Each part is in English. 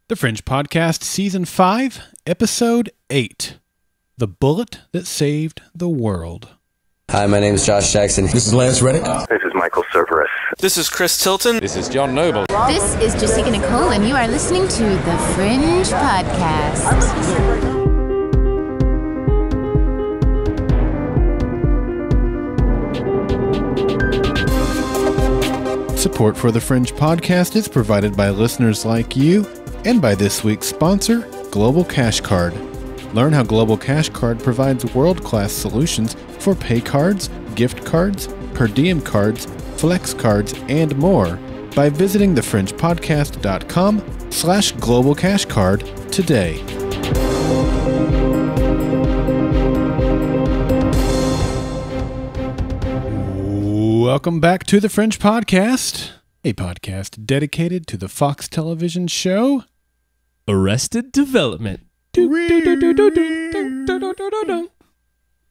The Fringe Podcast, Season 5, Episode 8. The Bullet That Saved the World. Hi, my name is Josh Jackson. This is Lance Reddick. This is Michael Cerverus. This is Chris Tilton. This is John Noble. This is Jessica Nicole, and you are listening to The Fringe Podcast. Support for the Fringe Podcast is provided by listeners like you and by this week's sponsor, Global Cash Card. Learn how Global Cash Card provides world-class solutions for pay cards, gift cards, per diem cards, flex cards, and more by visiting thefringepodcast.com/Global Cash Card today. Welcome back to the Fringe Podcast, a podcast dedicated to the Fox television show Arrested Development. I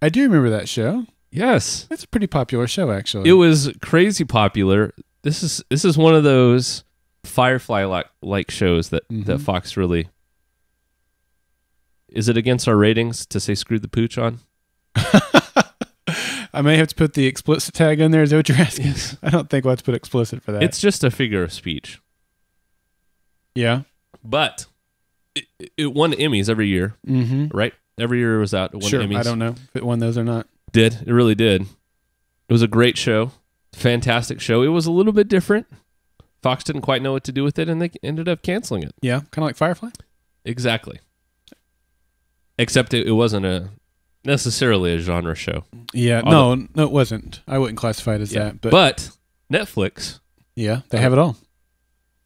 do remember that show. Yes. It's a pretty popular show, actually. It was crazy popular. This is one of those Firefly-like shows that Fox really... Is it against our ratings to say screw the pooch on? I may have to put the explicit tag in there. Is that what you're asking? Yes. I don't think we'll have to put explicit for that. It's just a figure of speech. Yeah. But it won Emmys every year, right? Every year it was out. It won Emmys. I don't know if it won those or not. It really did. It was a great show. Fantastic show. It was a little bit different. Fox didn't quite know what to do with it, and they ended up canceling it. Yeah, kind of like Firefly? Exactly. Except it wasn't necessarily a genre show. Yeah, no, it wasn't. I wouldn't classify it as that. But Netflix. Yeah, they have it all.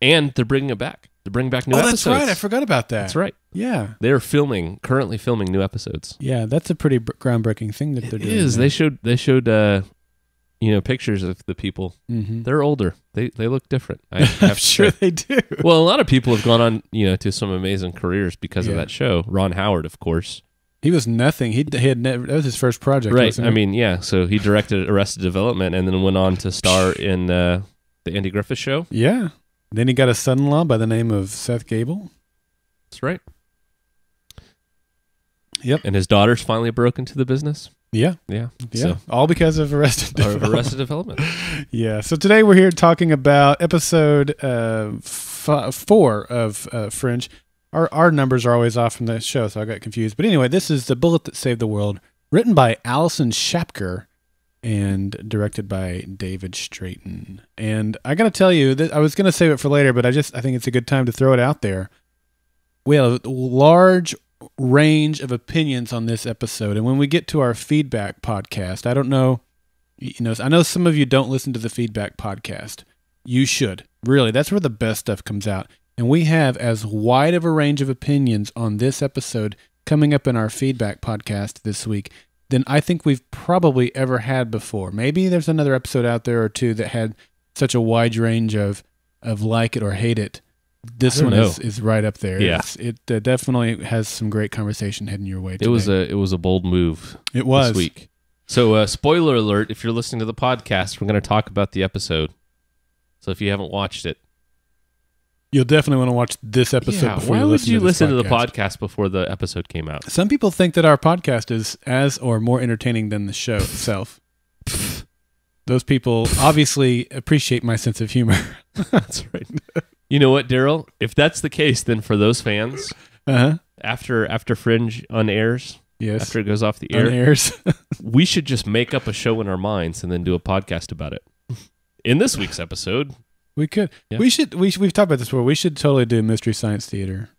And they're bringing it back. They're bringing back new episodes. Oh, that's right. I forgot about that. That's right. Yeah. They're currently filming new episodes. Yeah, that's a pretty groundbreaking thing that they're doing. It is. They showed pictures of the people. Mm-hmm. They're older. They look different. I'm sure they do. Well, a lot of people have gone on, to some amazing careers because of that show. Ron Howard, of course. He was nothing. He had never. That was his first project, right? Wasn't it? I mean, yeah. So he directed Arrested Development and then went on to star in the Andy Griffith Show. Yeah. Then he got a son-in-law by the name of Seth Gable. That's right. Yep. And his daughter's finally broke into the business. Yeah. Yeah. So. All because of Arrested Development. Yeah. So today we're here talking about episode 4 of Fringe. Our numbers are always off from the show, so I got confused. But anyway, this is The Bullet That Saved the World, written by Allison Shapker and directed by David Straighton. And I got to tell you, I was going to save it for later, but I think it's a good time to throw it out there. We have a large range of opinions on this episode, and when we get to our feedback podcast, I don't know, I know some of you don't listen to the feedback podcast. You should. Really, that's where the best stuff comes out. And we have as wide of a range of opinions on this episode coming up in our feedback podcast this week than I think we've probably ever had before. Maybe there's another episode out there or two that had such a wide range of like it or hate it. This one is right up there. Yeah. It definitely has some great conversation heading your way today. It was a bold move. It was. This week. So spoiler alert, if you're listening to the podcast, we're going to talk about the episode. So if you haven't watched it, you'll definitely want to watch this episode before you listen to this podcast. Why would you listen to the podcast before the episode came out? Some people think that our podcast is as or more entertaining than the show itself. Those people obviously appreciate my sense of humor. That's right. You know what, Darrell? If that's the case, then for those fans, after Fringe unairs, after it goes off the air, we should just make up a show in our minds and then do a podcast about it. In this week's episode... We could. Yeah. We've talked about this before. We should totally do Mystery Science Theater.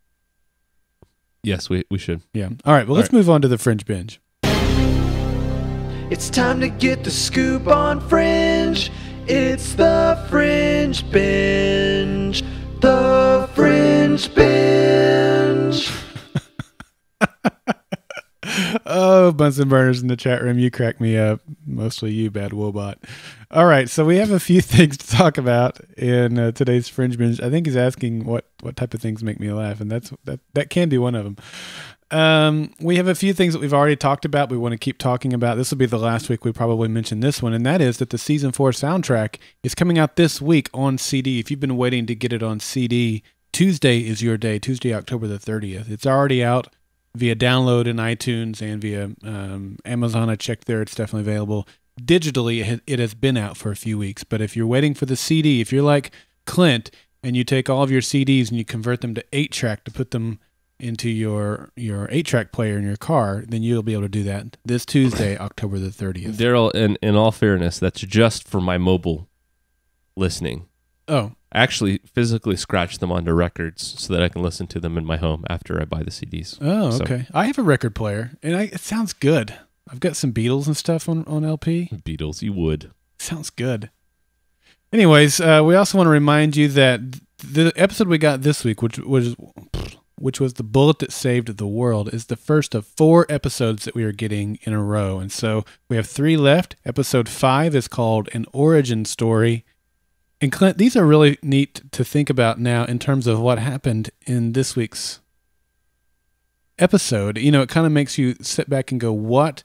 Yes, we should. Yeah. All right. Well, let's move on to the Fringe Binge. It's time to get the scoop on Fringe. It's the Fringe Binge. The Fringe Binge. Oh, Bunsen Burners in the chat room. You crack me up. Mostly you, Bad Wobot. All right, so we have a few things to talk about in today's Fringe Binge. I think he's asking what type of things make me laugh, and that can be one of them. We have a few things that we've already talked about. We want to keep talking about. This will be the last week we probably mention this one, and that is that the season 4 soundtrack is coming out this week on CD. If you've been waiting to get it on CD, Tuesday is your day, Tuesday, October the 30th. It's already out via download in iTunes and via Amazon. I checked there. It's definitely available. Digitally, it has been out for a few weeks. But if you're waiting for the CD, if you're like Clint and you take all of your CDs and you convert them to 8-track to put them into your 8-track player in your car, then you'll be able to do that this Tuesday, October the 30th. Darrell, in all fairness, that's just for my mobile listening. Oh. I actually physically scratch them onto records so that I can listen to them in my home after I buy the CDs. Oh, okay. I have a record player, and it sounds good. I've got some Beatles and stuff on LP. Beatles, you would. Sounds good. Anyways, we also want to remind you that the episode we got this week, which was The Bullet That Saved the World, is the first of 4 episodes that we are getting in a row. And so we have 3 left. Episode 5 is called An Origin Story. And Clint, these are really neat to think about now in terms of what happened in this week's episode. You know, it kind of makes you sit back and go, what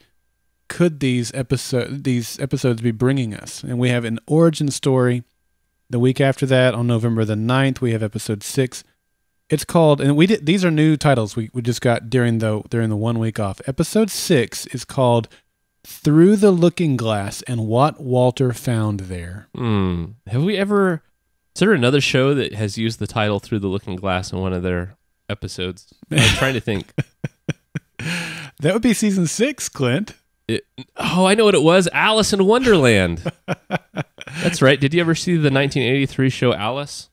could these episodes be bringing us? And we have An Origin Story. The week after that, on November the 9th, we have episode 6. It's called, and these are new titles we just got during the 1 week off. Episode 6 is called Through the Looking Glass and What Walter Found There. Have we ever... Is there another show that has used the title Through the Looking Glass in one of their episodes? I'm trying to think. That would be season 6, Clint. I know what it was. Alice in Wonderland. That's right. Did you ever see the 1983 show Alice?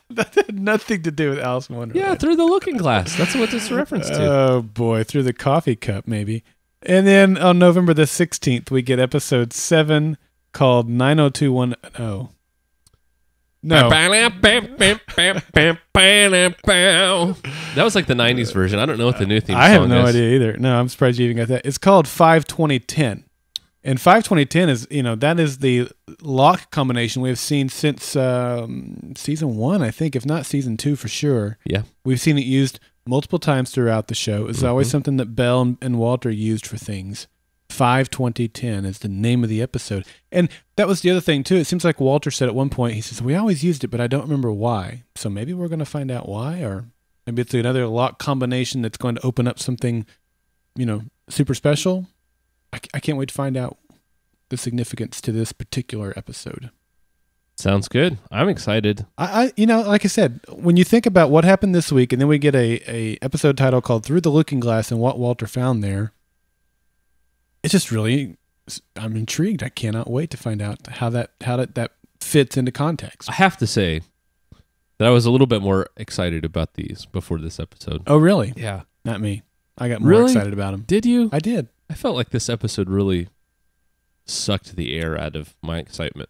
That had nothing to do with Alice in Wonderland. Yeah, Through the Looking Glass. That's what it's a reference to. Oh, boy. Through the Coffee Cup, maybe. And then on November the 16th, we get episode 7 called 90210. No. That was like the 90s version. I don't know what the new theme song is. I have no idea either. No, I'm surprised you even got that. It's called 52010. And 52010 is, that is the lock combination we've seen since season 1, I think, if not season 2 for sure. Yeah. We've seen it used multiple times throughout the show. It's always something that Belle and Walter used for things. 52010 is the name of the episode. And that was the other thing, too. It seems like Walter said at one point, he says, we always used it, but I don't remember why. So maybe we're going to find out why, or maybe it's another lock combination that's going to open up something, super special. I can't wait to find out the significance to this particular episode. Sounds good. I'm excited. I like I said, when you think about what happened this week, and then we get a episode title called Through the Looking Glass and What Walter Found There, it's just really, I'm intrigued. I cannot wait to find out how that fits into context. I have to say that I was a little bit more excited about these before this episode. Oh, really? Yeah. Not me. I got more excited about them. Did you? I did. I felt like this episode really sucked the air out of my excitement.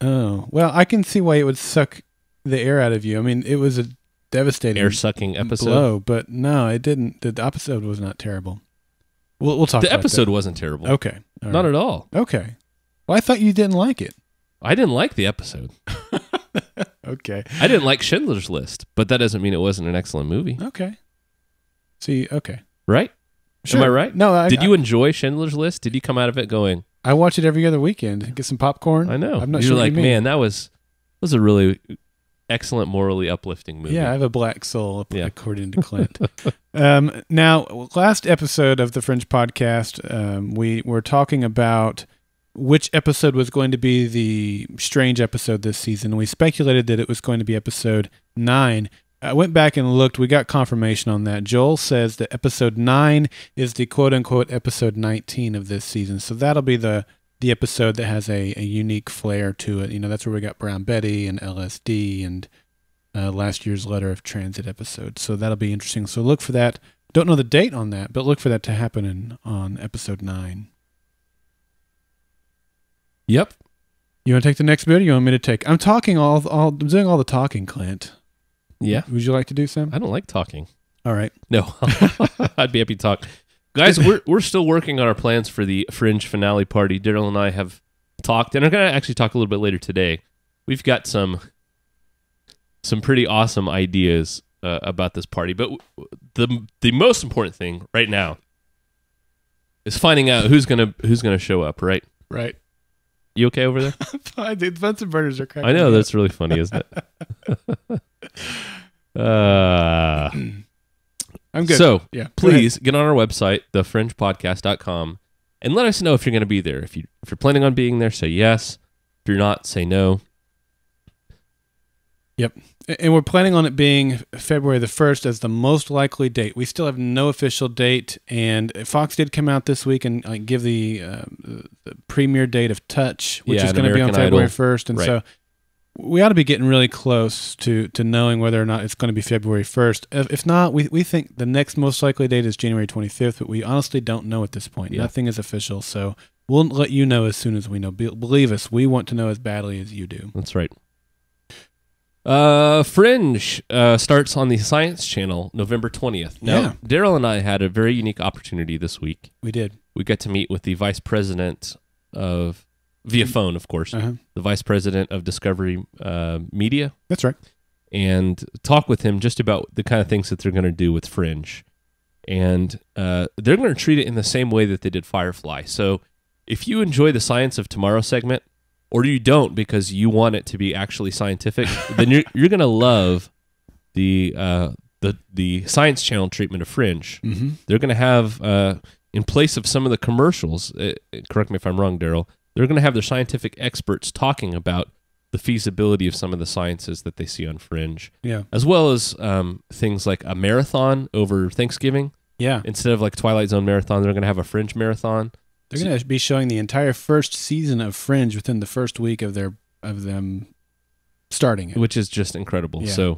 Oh, well, I can see why it would suck the air out of you. I mean, it was a devastating air-sucking episode. Blow, but no, it didn't. The episode was not terrible. We'll talk about the episode that. wasn't terrible. Okay. Not at all. Okay. Well, I thought you didn't like it. I didn't like the episode. Okay. I didn't like Schindler's List, but that doesn't mean it wasn't an excellent movie. Okay. See, okay. Right? Sure. Am I right? No. Did you enjoy Schindler's List? Did you come out of it going... I watch it every other weekend. Get some popcorn. I know. I'm not You're sure like, what you mean. man, that was a really excellent, morally uplifting movie. Yeah, I have a black soul, according to Clint. Now, last episode of the Fringe Podcast, we were talking about which episode was going to be the strange episode this season. We speculated that it was going to be episode 9. I went back and looked. We got confirmation on that. Joel says that episode 9 is the quote-unquote episode 19 of this season. So that'll be the episode that has a unique flair to it. That's where we got Brown Betty and LSD and last year's Letter of Transit episode. So that'll be interesting. So look for that. Don't know the date on that, but look for that to happen on episode 9. Yep. You want to take the next bit, or you want me to take? I'm talking I'm doing all the talking, Clint. Yeah. Would you like to do some? I don't like talking. All right. No. I'd be happy to talk. Guys, we're still working on our plans for the Fringe finale party. Darrell and I have talked, and I'm going to actually talk a little bit later today. We've got some pretty awesome ideas about this party, but the most important thing right now is finding out who's gonna show up, right? Right. You okay over there? Fine, dude. Bunsen burners are cracking. I know, that's really funny, isn't it? I'm good. So, yeah, please get on our website, thefringepodcast.com, and let us know if you're going to be there. If you're planning on being there, say yes. If you're not, say no. Yep. And we're planning on it being February the 1st as the most likely date. We still have no official date, and Fox did come out this week and give the premiere date of Touch, which is going to be on February 1st. And so we ought to be getting really close to knowing whether or not it's going to be February 1st. If not, we think the next most likely date is January 25th, but we honestly don't know at this point. Yeah. Nothing is official, so we'll let you know as soon as we know. Believe us, we want to know as badly as you do. That's right. Fringe starts on the Science Channel November 20th. Now, Darrell and I had a very unique opportunity this week. We did. We got to meet with the vice president of, via phone, of course, the vice president of Discovery Media. That's right. And talk with him just about the kind of things that they're going to do with Fringe. And they're going to treat it in the same way that they did Firefly. So if you enjoy the Science of Tomorrow segment, or you don't because you want it to be actually scientific, then you're going to love the Science Channel treatment of Fringe. Mm-hmm. They're going to have, in place of some of the commercials, correct me if I'm wrong, Darrell, they're going to have their scientific experts talking about the feasibility of some of the sciences that they see on Fringe. Yeah. As well as things like a marathon over Thanksgiving. Yeah. Instead of like Twilight Zone marathon, they're going to have a Fringe marathon. They're going to be showing the entire first season of Fringe within the first week of them starting it, which is just incredible. Yeah.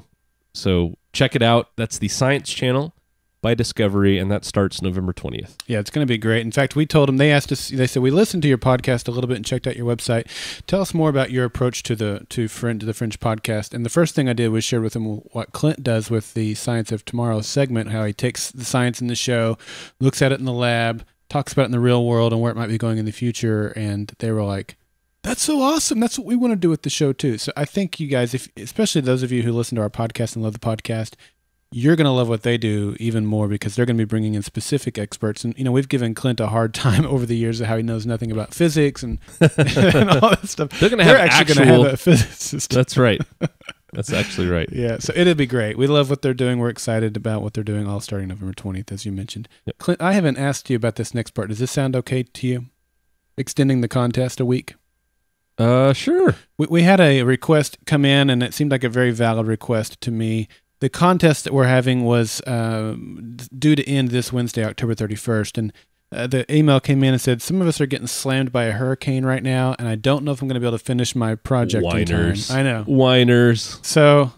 So check it out. That's the Science Channel by Discovery, and that starts November 20th. Yeah, it's going to be great. In fact, we told them, they asked us, they said, we listened to your podcast a little bit and checked out your website. Tell us more about your approach to the Fringe podcast. And the first thing I did was share with them what Clint does with the Science of Tomorrow segment, how he takes the science in the show, looks at it in the lab, talks about it in the real world and where it might be going in the future. And they were like, that's so awesome. That's what we want to do with the show too. So I think you guys, especially those of you who listen to our podcast and love the podcast, you're going to love what they do even more because they're going to be bringing in specific experts. And, we've given Clint a hard time over the years of how he knows nothing about physics and, and all that stuff. They're going to have actually going to have a physicist. That's right. That's actually right. Yeah, so it'll be great. We love what they're doing. We're excited about what they're doing, all starting November 20th, as you mentioned. Yep. Clint, I haven't asked you about this next part. Does this sound okay to you? Extending the contest a week? Sure. We had a request come in, and it seemed like a very valid request to me. The contest that we're having was due to end this Wednesday, October 31st, and the email came in and said, some of us are getting slammed by a hurricane right now, and I don't know if I'm going to be able to finish my project in time. I know. Whiners. So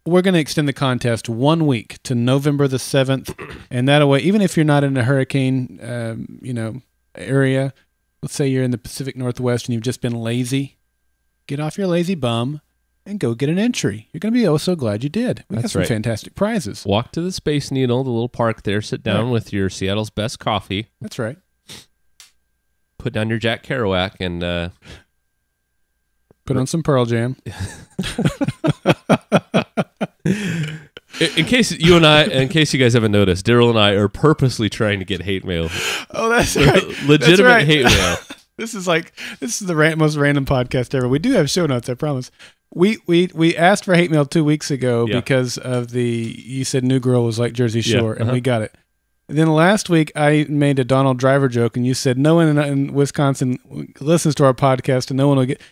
we're going to extend the contest 1 week to November the 7th, and that way, even if you're not in a hurricane area, let's say you're in the Pacific Northwest and you've just been lazy, get off your lazy bum and go get an entry. You're going to be so glad you did. We got some fantastic prizes. Walk to the Space Needle, the little park there, sit down with your Seattle's best coffee. That's right. Put down your Jack Kerouac and put on some Pearl Jam. In case you guys haven't noticed, Darrell and I are purposely trying to get hate mail. Oh, that's right. Legitimate hate mail. This is the most random podcast ever. We do have show notes, I promise. We asked for hate mail 2 weeks ago because of you said New Girl was like Jersey Shore, and we got it. And then last week I made a Donald Driver joke, and you said no one in Wisconsin listens to our podcast, and no one will get.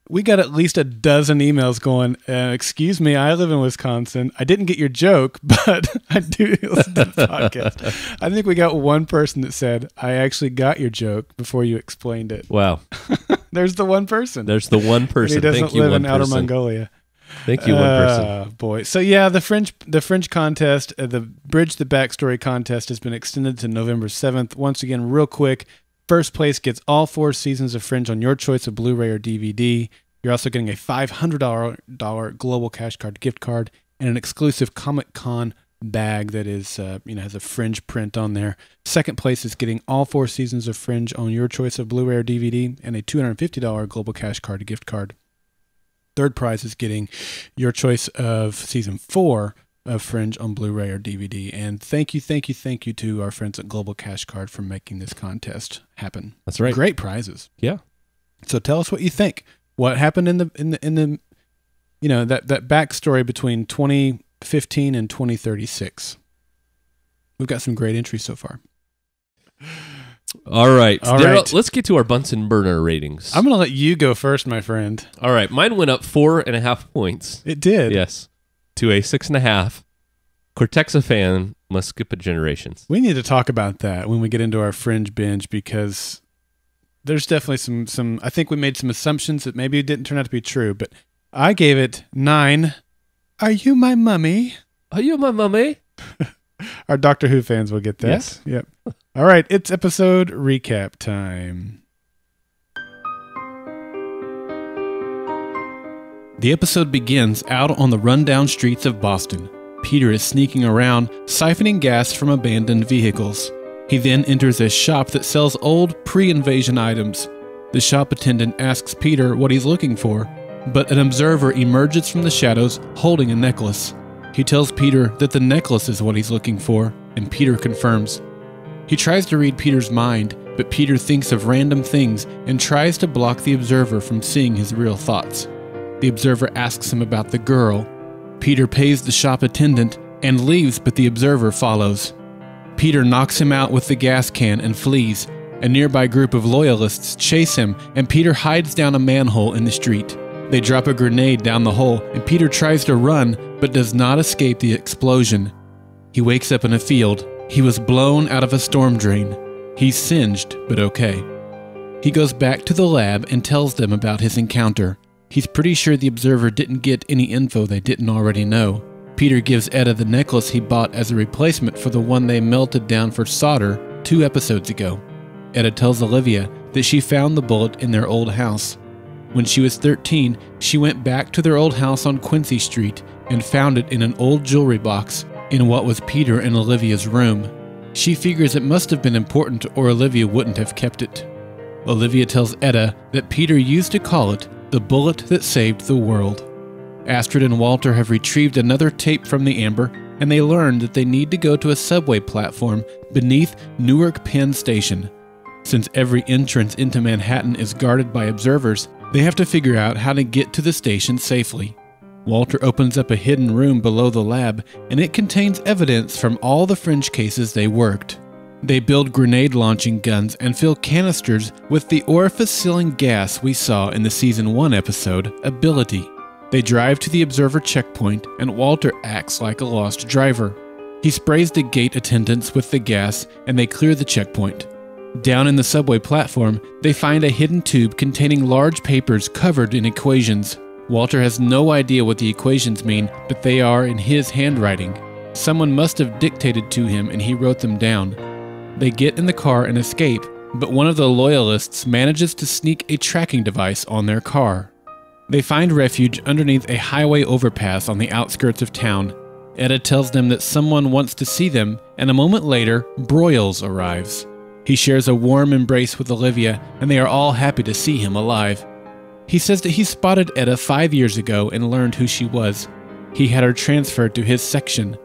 We got at least a dozen emails going, excuse me, I live in Wisconsin. I didn't get your joke, but I do listen to the podcast. I think we got one person that said, I actually got your joke before you explained it. Wow. There's the one person. There's the one person. He doesn't live in Outer Mongolia. Thank you, one person. Boy. So yeah, the Fringe contest, the Bridge the Backstory contest has been extended to November 7th. Once again, real quick, first place gets all 4 seasons of Fringe on your choice of Blu-ray or DVD. You're also getting a $500 Global Cash Card gift card and an exclusive Comic-Con bag that is, has a Fringe print on there. Second place is getting all 4 seasons of Fringe on your choice of Blu-ray or DVD and a $250 Global Cash Card gift card. Third prize is getting your choice of season 4 of Fringe on Blu-ray or DVD. And thank you to our friends at Global Cash Card for making this contest happen. That's right. Great prizes. Yeah. So tell us what you think. What happened in the that backstory between 2015 and 2036. We've got some great entries so far. All right. Darrell, let's get to our Bunsen burner ratings. I'm going to let you go first, my friend. All right. Mine went up 4.5 points. It did. Yes. To a 6.5. Cortexa fan must skip a generations. We need to talk about that when we get into our Fringe binge, because there's definitely some I think we made some assumptions that maybe didn't turn out to be true, but I gave it 9. Are you my mummy? Are you my mummy? Our Doctor Who fans will get that. Yes. Yep. All right, it's episode recap time. The episode begins out on the rundown streets of Boston. Peter is sneaking around, siphoning gas from abandoned vehicles. He then enters a shop that sells old pre-invasion items. The shop attendant asks Peter what he's looking for, but an observer emerges from the shadows holding a necklace. He tells Peter that the necklace is what he's looking for, and Peter confirms. He tries to read Peter's mind, but Peter thinks of random things and tries to block the observer from seeing his real thoughts. The observer asks him about the girl. Peter pays the shop attendant and leaves, but the observer follows. Peter knocks him out with the gas can and flees. A nearby group of loyalists chase him, and Peter hides down a manhole in the street. They drop a grenade down the hole, and Peter tries to run, but does not escape the explosion. He wakes up in a field. He was blown out of a storm drain. He's singed, but okay. He goes back to the lab and tells them about his encounter. He's pretty sure the observer didn't get any info they didn't already know. Peter gives Etta the necklace he bought as a replacement for the one they melted down for solder 2 episodes ago. Etta tells Olivia that she found the bullet in their old house. When she was 13, she went back to their old house on Quincy Street and found it in an old jewelry box in what was Peter and Olivia's room. She figures it must have been important or Olivia wouldn't have kept it. Olivia tells Etta that Peter used to call it the bullet that saved the world. Astrid and Walter have retrieved another tape from the amber, and they learn that they need to go to a subway platform beneath Newark Penn Station. Since every entrance into Manhattan is guarded by observers, they have to figure out how to get to the station safely. Walter opens up a hidden room below the lab, and it contains evidence from all the Fringe cases they worked. They build grenade-launching guns and fill canisters with the orifice-sealing gas we saw in the Season 1 episode, Ability. They drive to the observer checkpoint, and Walter acts like a lost driver. He sprays the gate attendants with the gas, and they clear the checkpoint. Down in the subway platform, they find a hidden tube containing large papers covered in equations. Walter has no idea what the equations mean, but they are in his handwriting. Someone must have dictated to him, and he wrote them down. They get in the car and escape, but one of the loyalists manages to sneak a tracking device on their car. They find refuge underneath a highway overpass on the outskirts of town. Etta tells them that someone wants to see them, and a moment later, Broyles arrives. He shares a warm embrace with Olivia, and they are all happy to see him alive. He says that he spotted Etta 5 years ago and learned who she was. He had her transferred to his section.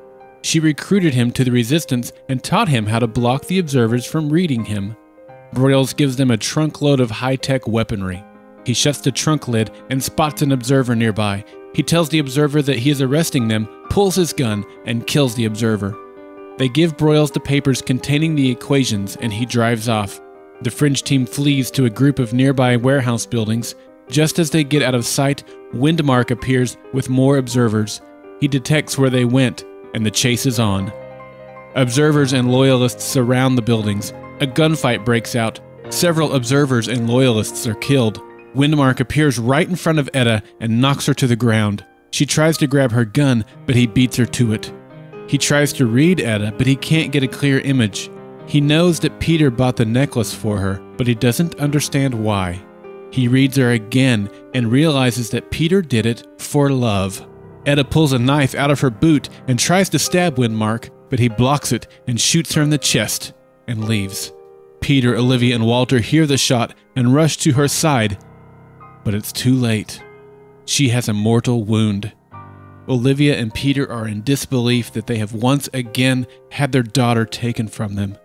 She recruited him to the Resistance and taught him how to block the observers from reading him. Broyles gives them a trunk load of high-tech weaponry. He shuts the trunk lid and spots an observer nearby. He tells the observer that he is arresting them, pulls his gun, and kills the observer. They give Broyles the papers containing the equations, and he drives off. The Fringe team flees to a group of nearby warehouse buildings. Just as they get out of sight, Windmark appears with more observers. He detects where they went, and the chase is on. Observers and loyalists surround the buildings. A gunfight breaks out. Several observers and loyalists are killed. Windmark appears right in front of Etta and knocks her to the ground. She tries to grab her gun, but he beats her to it. He tries to read Etta, but he can't get a clear image. He knows that Peter bought the necklace for her, but he doesn't understand why. He reads her again and realizes that Peter did it for love. Etta pulls a knife out of her boot and tries to stab Windmark, but he blocks it and shoots her in the chest and leaves. Peter, Olivia, and Walter hear the shot and rush to her side, but it's too late. She has a mortal wound. Olivia and Peter are in disbelief that they have once again had their daughter taken from them.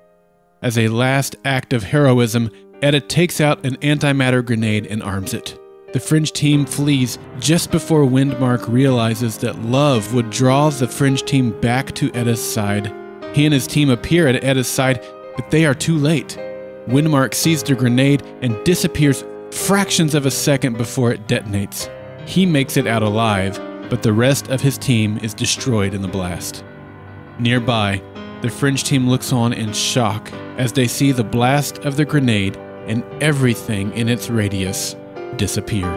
As a last act of heroism, Etta takes out an antimatter grenade and arms it. The Fringe team flees just before Windmark realizes that love would draw the Fringe team back to Etta's side. He and his team appear at Etta's side, but they are too late. Windmark sees the grenade and disappears fractions of a second before it detonates. He makes it out alive, but the rest of his team is destroyed in the blast. Nearby, the Fringe team looks on in shock as they see the blast of the grenade and everything in its radius disappear.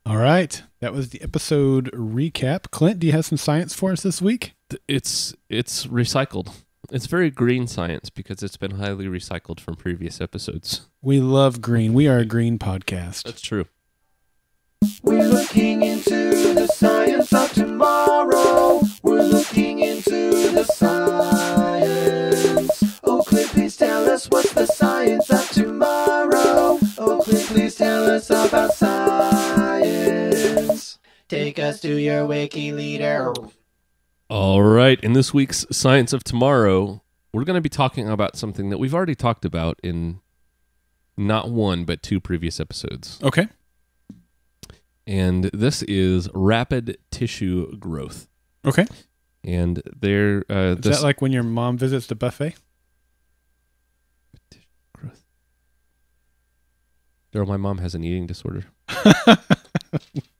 All right, that was the episode recap. Clint, do you have some science for us this week? It's recycled. It's very green science because it's been highly recycled from previous episodes. We love green. We are a green podcast. That's true. We're looking into the science of tomorrow. We're looking into the science. Oh, Clint, please tell us what's the science of tomorrow. Oh, Clint, please tell us about science. Take us to your wiki leader. All right. In this week's Science of Tomorrow, we're going to be talking about something that we've already talked about in not one, but two previous episodes. Okay. And this is rapid tissue growth. Okay. And there, is that like when your mom visits the buffet? Growth. Darrell, my mom has an eating disorder.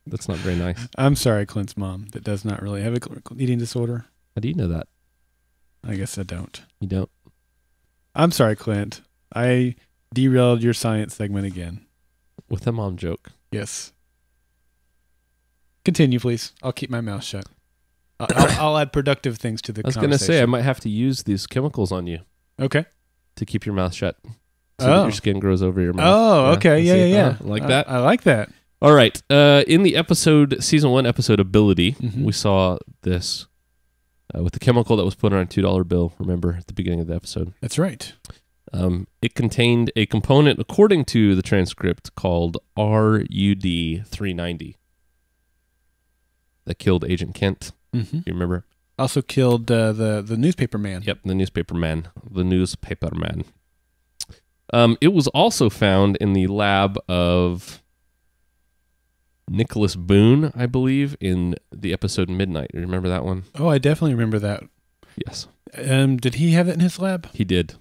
That's not very nice. I'm sorry, Clint's mom, that does not really have an eating disorder. How do you know that? I guess I don't. You don't? I'm sorry, Clint. I derailed your science segment again. With a mom joke. Yes. Continue, please. I'll keep my mouth shut. I'll add productive things to the conversation. I was going to say, I might have to use these chemicals on you. Okay. To keep your mouth shut. So that your skin grows over your mouth. Oh, okay. Yeah. Like that? I like that. All right. In the episode, season 1 episode Ability, we saw this with the chemical that was put on a $2 bill, remember, at the beginning of the episode. That's right. It contained a component, according to the transcript, called RUD-390 that killed Agent Kent. Mm-hmm. You remember? Also killed the newspaper man. Yep, the newspaper man. The newspaper man. It was also found in the lab of Nicholas Boone, I believe, in the episode Midnight. You remember that one? Oh, I definitely remember that. Yes. Did he have it in his lab? He did.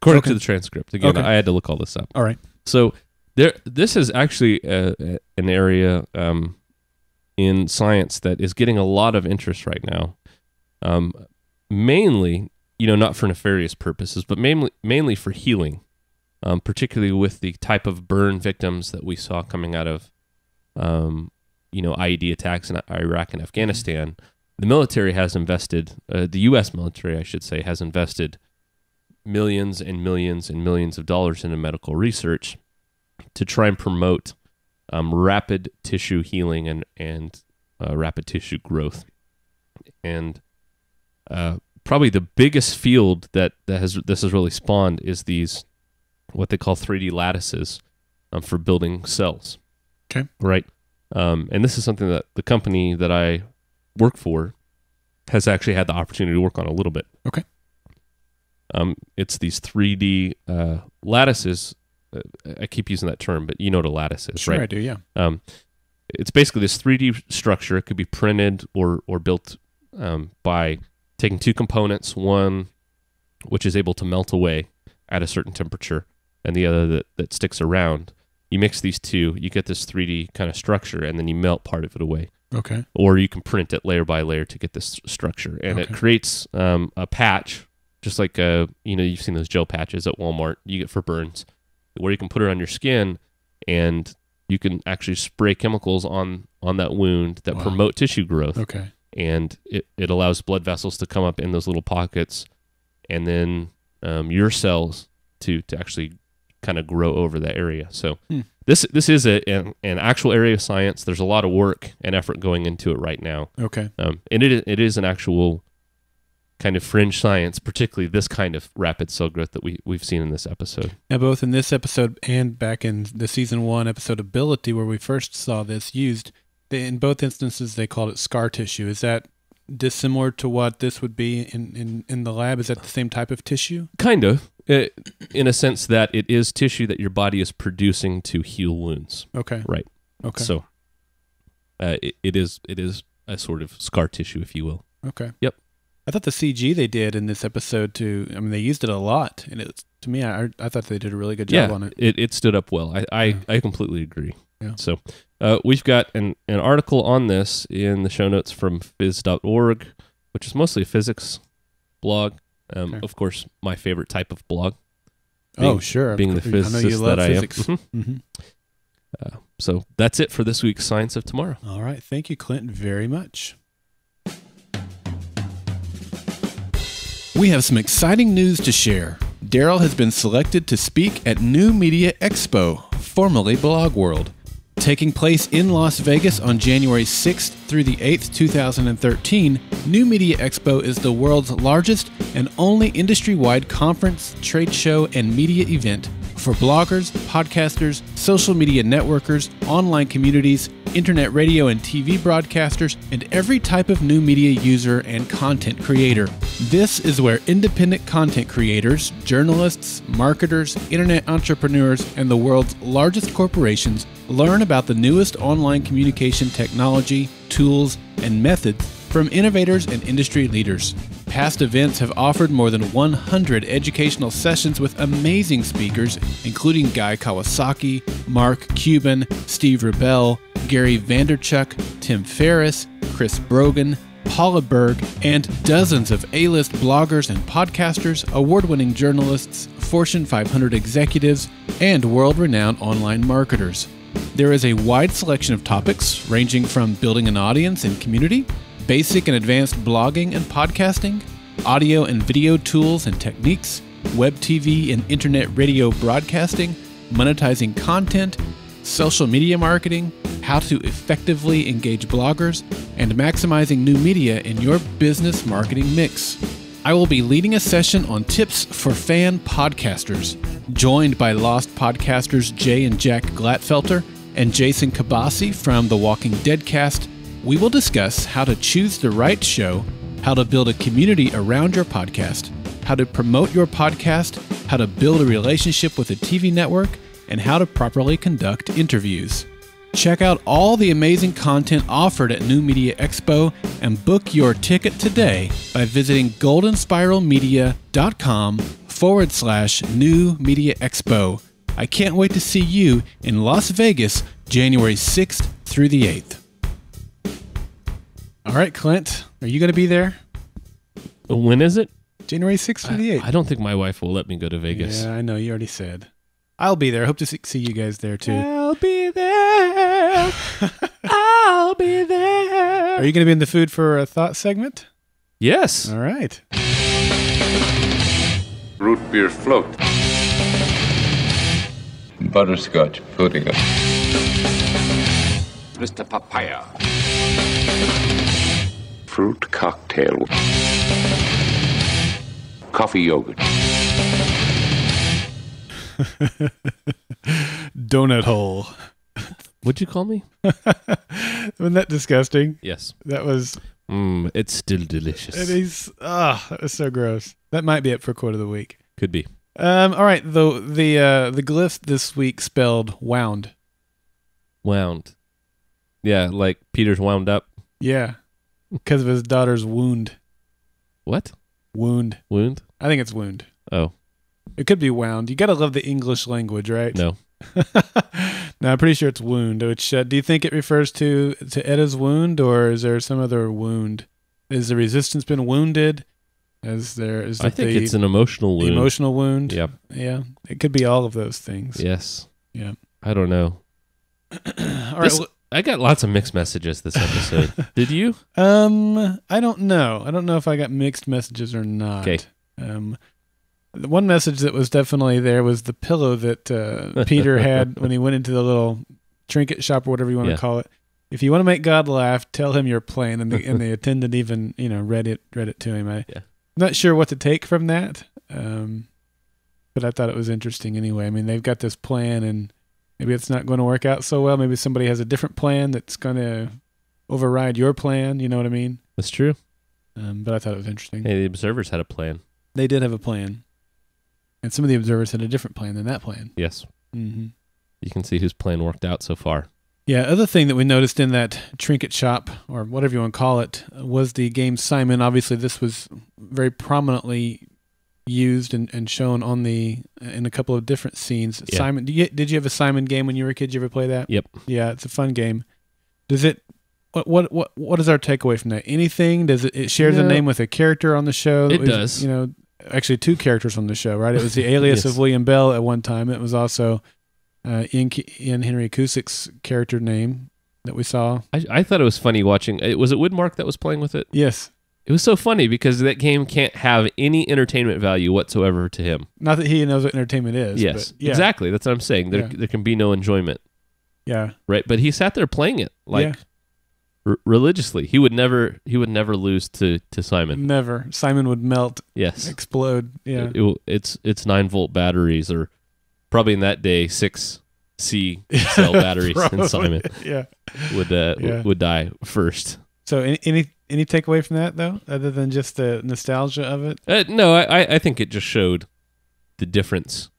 According to the transcript. Again, I had to look all this up. All right. So this is actually an area in science that is getting a lot of interest right now. Mainly, not for nefarious purposes, but mainly for healing, particularly with the type of burn victims that we saw coming out of IED attacks in Iraq and Afghanistan. The military has invested, the U.S. military, I should say, has invested millions and millions and millions of dollars into medical research to try and promote rapid tissue healing and rapid tissue growth. And probably the biggest field that this has really spawned is these, what they call 3D lattices for building cells. Okay. Right. And this is something that the company that I work for has actually had the opportunity to work on a little bit. Okay. It's these 3D lattices. I keep using that term, but you know what a lattice is, sure, right? I do, yeah. It's basically this 3D structure. It could be printed or built by taking two components, one which is able to melt away at a certain temperature, and the other that sticks around. You mix these two, you get this 3D kind of structure, and then you melt part of it away. Okay. Or you can print it layer by layer to get this structure, and it creates a patch, just like you've seen those gel patches at Walmart you get for burns, where you can put it on your skin, and you can actually spray chemicals on that wound that promote tissue growth. Okay. And it allows blood vessels to come up in those little pockets, and then your cells to actually kind of grow over that area. So this is an actual area of science. There's a lot of work and effort going into it right now. Okay. And it is an actual kind of fringe science, particularly this kind of rapid cell growth that we've seen in this episode. Now, both in this episode and back in the season 1 episode Ability, where we first saw this used, in both instances they called it scar tissue. Is that dissimilar to what this would be in the lab? Is that the same type of tissue? Kind of, in a sense that it is tissue that your body is producing to heal wounds. Okay. Right. Okay. So it is a sort of scar tissue, if you will. Okay. Yep. I thought the CG they did in this episode too. I mean, they used it a lot, and to me, I thought they did a really good job on it. It stood up well. I completely agree. Yeah. So we've got an article on this in the show notes from phys.org, which is mostly a physics blog. Of course, my favorite type of blog. Sure. Being the physicist that physics. I am. Mm-hmm. So that's it for this week's Science of Tomorrow. All right. Thank you, Clint, very much. We have some exciting news to share. Darrell has been selected to speak at New Media Expo, formerly Blog World, taking place in Las Vegas on January 6th through the 8th, 2013. New Media Expo is the world's largest and only industry-wide conference, trade show, and media event for bloggers, podcasters, social media networkers, online communities, internet radio and TV broadcasters, and every type of new media user and content creator. This is where independent content creators, journalists, marketers, internet entrepreneurs, and the world's largest corporations learn about the newest online communication technology, tools, and methods from innovators and industry leaders. Past events have offered more than 100 educational sessions with amazing speakers, including Guy Kawasaki, Mark Cuban, Steve Rebell, Gary Vaynerchuk, Tim Ferriss, Chris Brogan, Paula Berg, and dozens of A-list bloggers and podcasters, award-winning journalists, Fortune 500 executives, and world-renowned online marketers. There is a wide selection of topics ranging from building an audience and community, basic and advanced blogging and podcasting, audio and video tools and techniques, web TV and internet radio broadcasting, monetizing content, social media marketing, how to effectively engage bloggers, and maximizing new media in your business marketing mix. I will be leading a session on tips for fan podcasters, joined by Lost podcasters Jay and Jack Glatfelter and Jason Kabasi from the Walking Dead cast. We will discuss how to choose the right show, how to build a community around your podcast, how to promote your podcast, how to build a relationship with a TV network, and how to properly conduct interviews. Check out all the amazing content offered at New Media Expo and book your ticket today by visiting goldenspiralmedia.com/New Media Expo. I can't wait to see you in Las Vegas, January 6th through the 8th. All right, Clint, are you going to be there? When is it? January 6th through the 8th. I don't think my wife will let me go to Vegas. Yeah, I know. You already said. I'll be there. Hope to see you guys there, too. I'll be there. I'll be there. Are you going to be in the Food for a Thought segment? Yes. All right. Root beer float. Butterscotch pudding. Mr. Papaya. Fruit cocktail. Coffee yogurt. Donut hole. What'd you call me? Wasn't that disgusting? Yes. That was... it's still delicious. It is... that was so gross. That might be it for Quote of the Week. Could be. All right, the glyph this week spelled wound. Wound. Yeah, like Peter's wound up. Yeah, because of his daughter's wound. What? Wound. Wound? I think it's wound. Oh. It could be wound. You got to love the English language, right? No. No, I'm pretty sure it's wound. Which do you think it refers to Etta's wound, or is there some other wound? Is the resistance been wounded? I think it's an emotional wound. Emotional wound. Yep. Yeah. It could be all of those things. Yes. Yeah. I don't know. All right. I got lots of mixed messages this episode. Did you? I don't know. I don't know if I got mixed messages or not. Okay. The one message that was definitely there was the pillow that Peter had when he went into the little trinket shop or whatever you want to call it. If you want to make God laugh, tell him you're playing. And the attendant even read it to him. Not sure what to take from that, but I thought it was interesting anyway. I mean, they've got this plan, and maybe it's not going to work out so well. Maybe somebody has a different plan that's going to override your plan. You know what I mean? That's true. But I thought it was interesting. Hey, the observers had a plan. They did have a plan. And some of the observers had a different plan than that plan. Yes. Mm-hmm. You can see whose plan worked out so far. Yeah, other thing that we noticed in that trinket shop, or whatever you want to call it, was the game Simon. Obviously, this was very prominently used and shown in a couple of different scenes. Yeah. Simon, did you have a Simon game when you were a kid? Did you ever play that? Yep. Yeah, it's a fun game. Does it? What is our takeaway from that? Anything? Does it shares a name with a character on the show? It does. Actually, two characters on the show, right? It was the alias Yes. of William Bell at one time. It was also Ian Henry Cusick's character name that we saw. I thought it was funny watching. Was it Windmark that was playing with it? Yes. It was so funny because that game can't have any entertainment value whatsoever to him. Not that he knows what entertainment is. Yes, but yeah. exactly. That's what I'm saying. There can be no enjoyment. Yeah. Right. But he sat there playing it religiously. He would never lose to Simon. Never. Simon would melt. Yes. Explode. Yeah. It's 9-volt batteries, or probably in that day 6C cell batteries in Simon. Yeah. Would die first. So any takeaway from that though, other than just the nostalgia of it? No, I think it just showed the difference.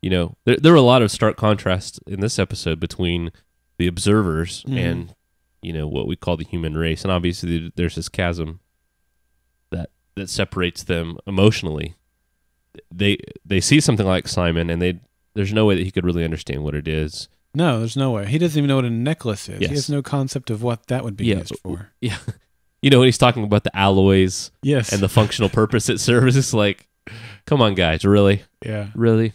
There were a lot of stark contrasts in this episode between the observers and what we call the human race, and obviously there's this chasm that separates them emotionally. They see something like Simon, and there's no way that he could really understand what it is. No, there's no way. He doesn't even know what a necklace is. Yes. He has no concept of what that would be used for. Yeah. When he's talking about the alloys yes. and the functional purpose it serves, it's like, come on, guys, really? Yeah. Really?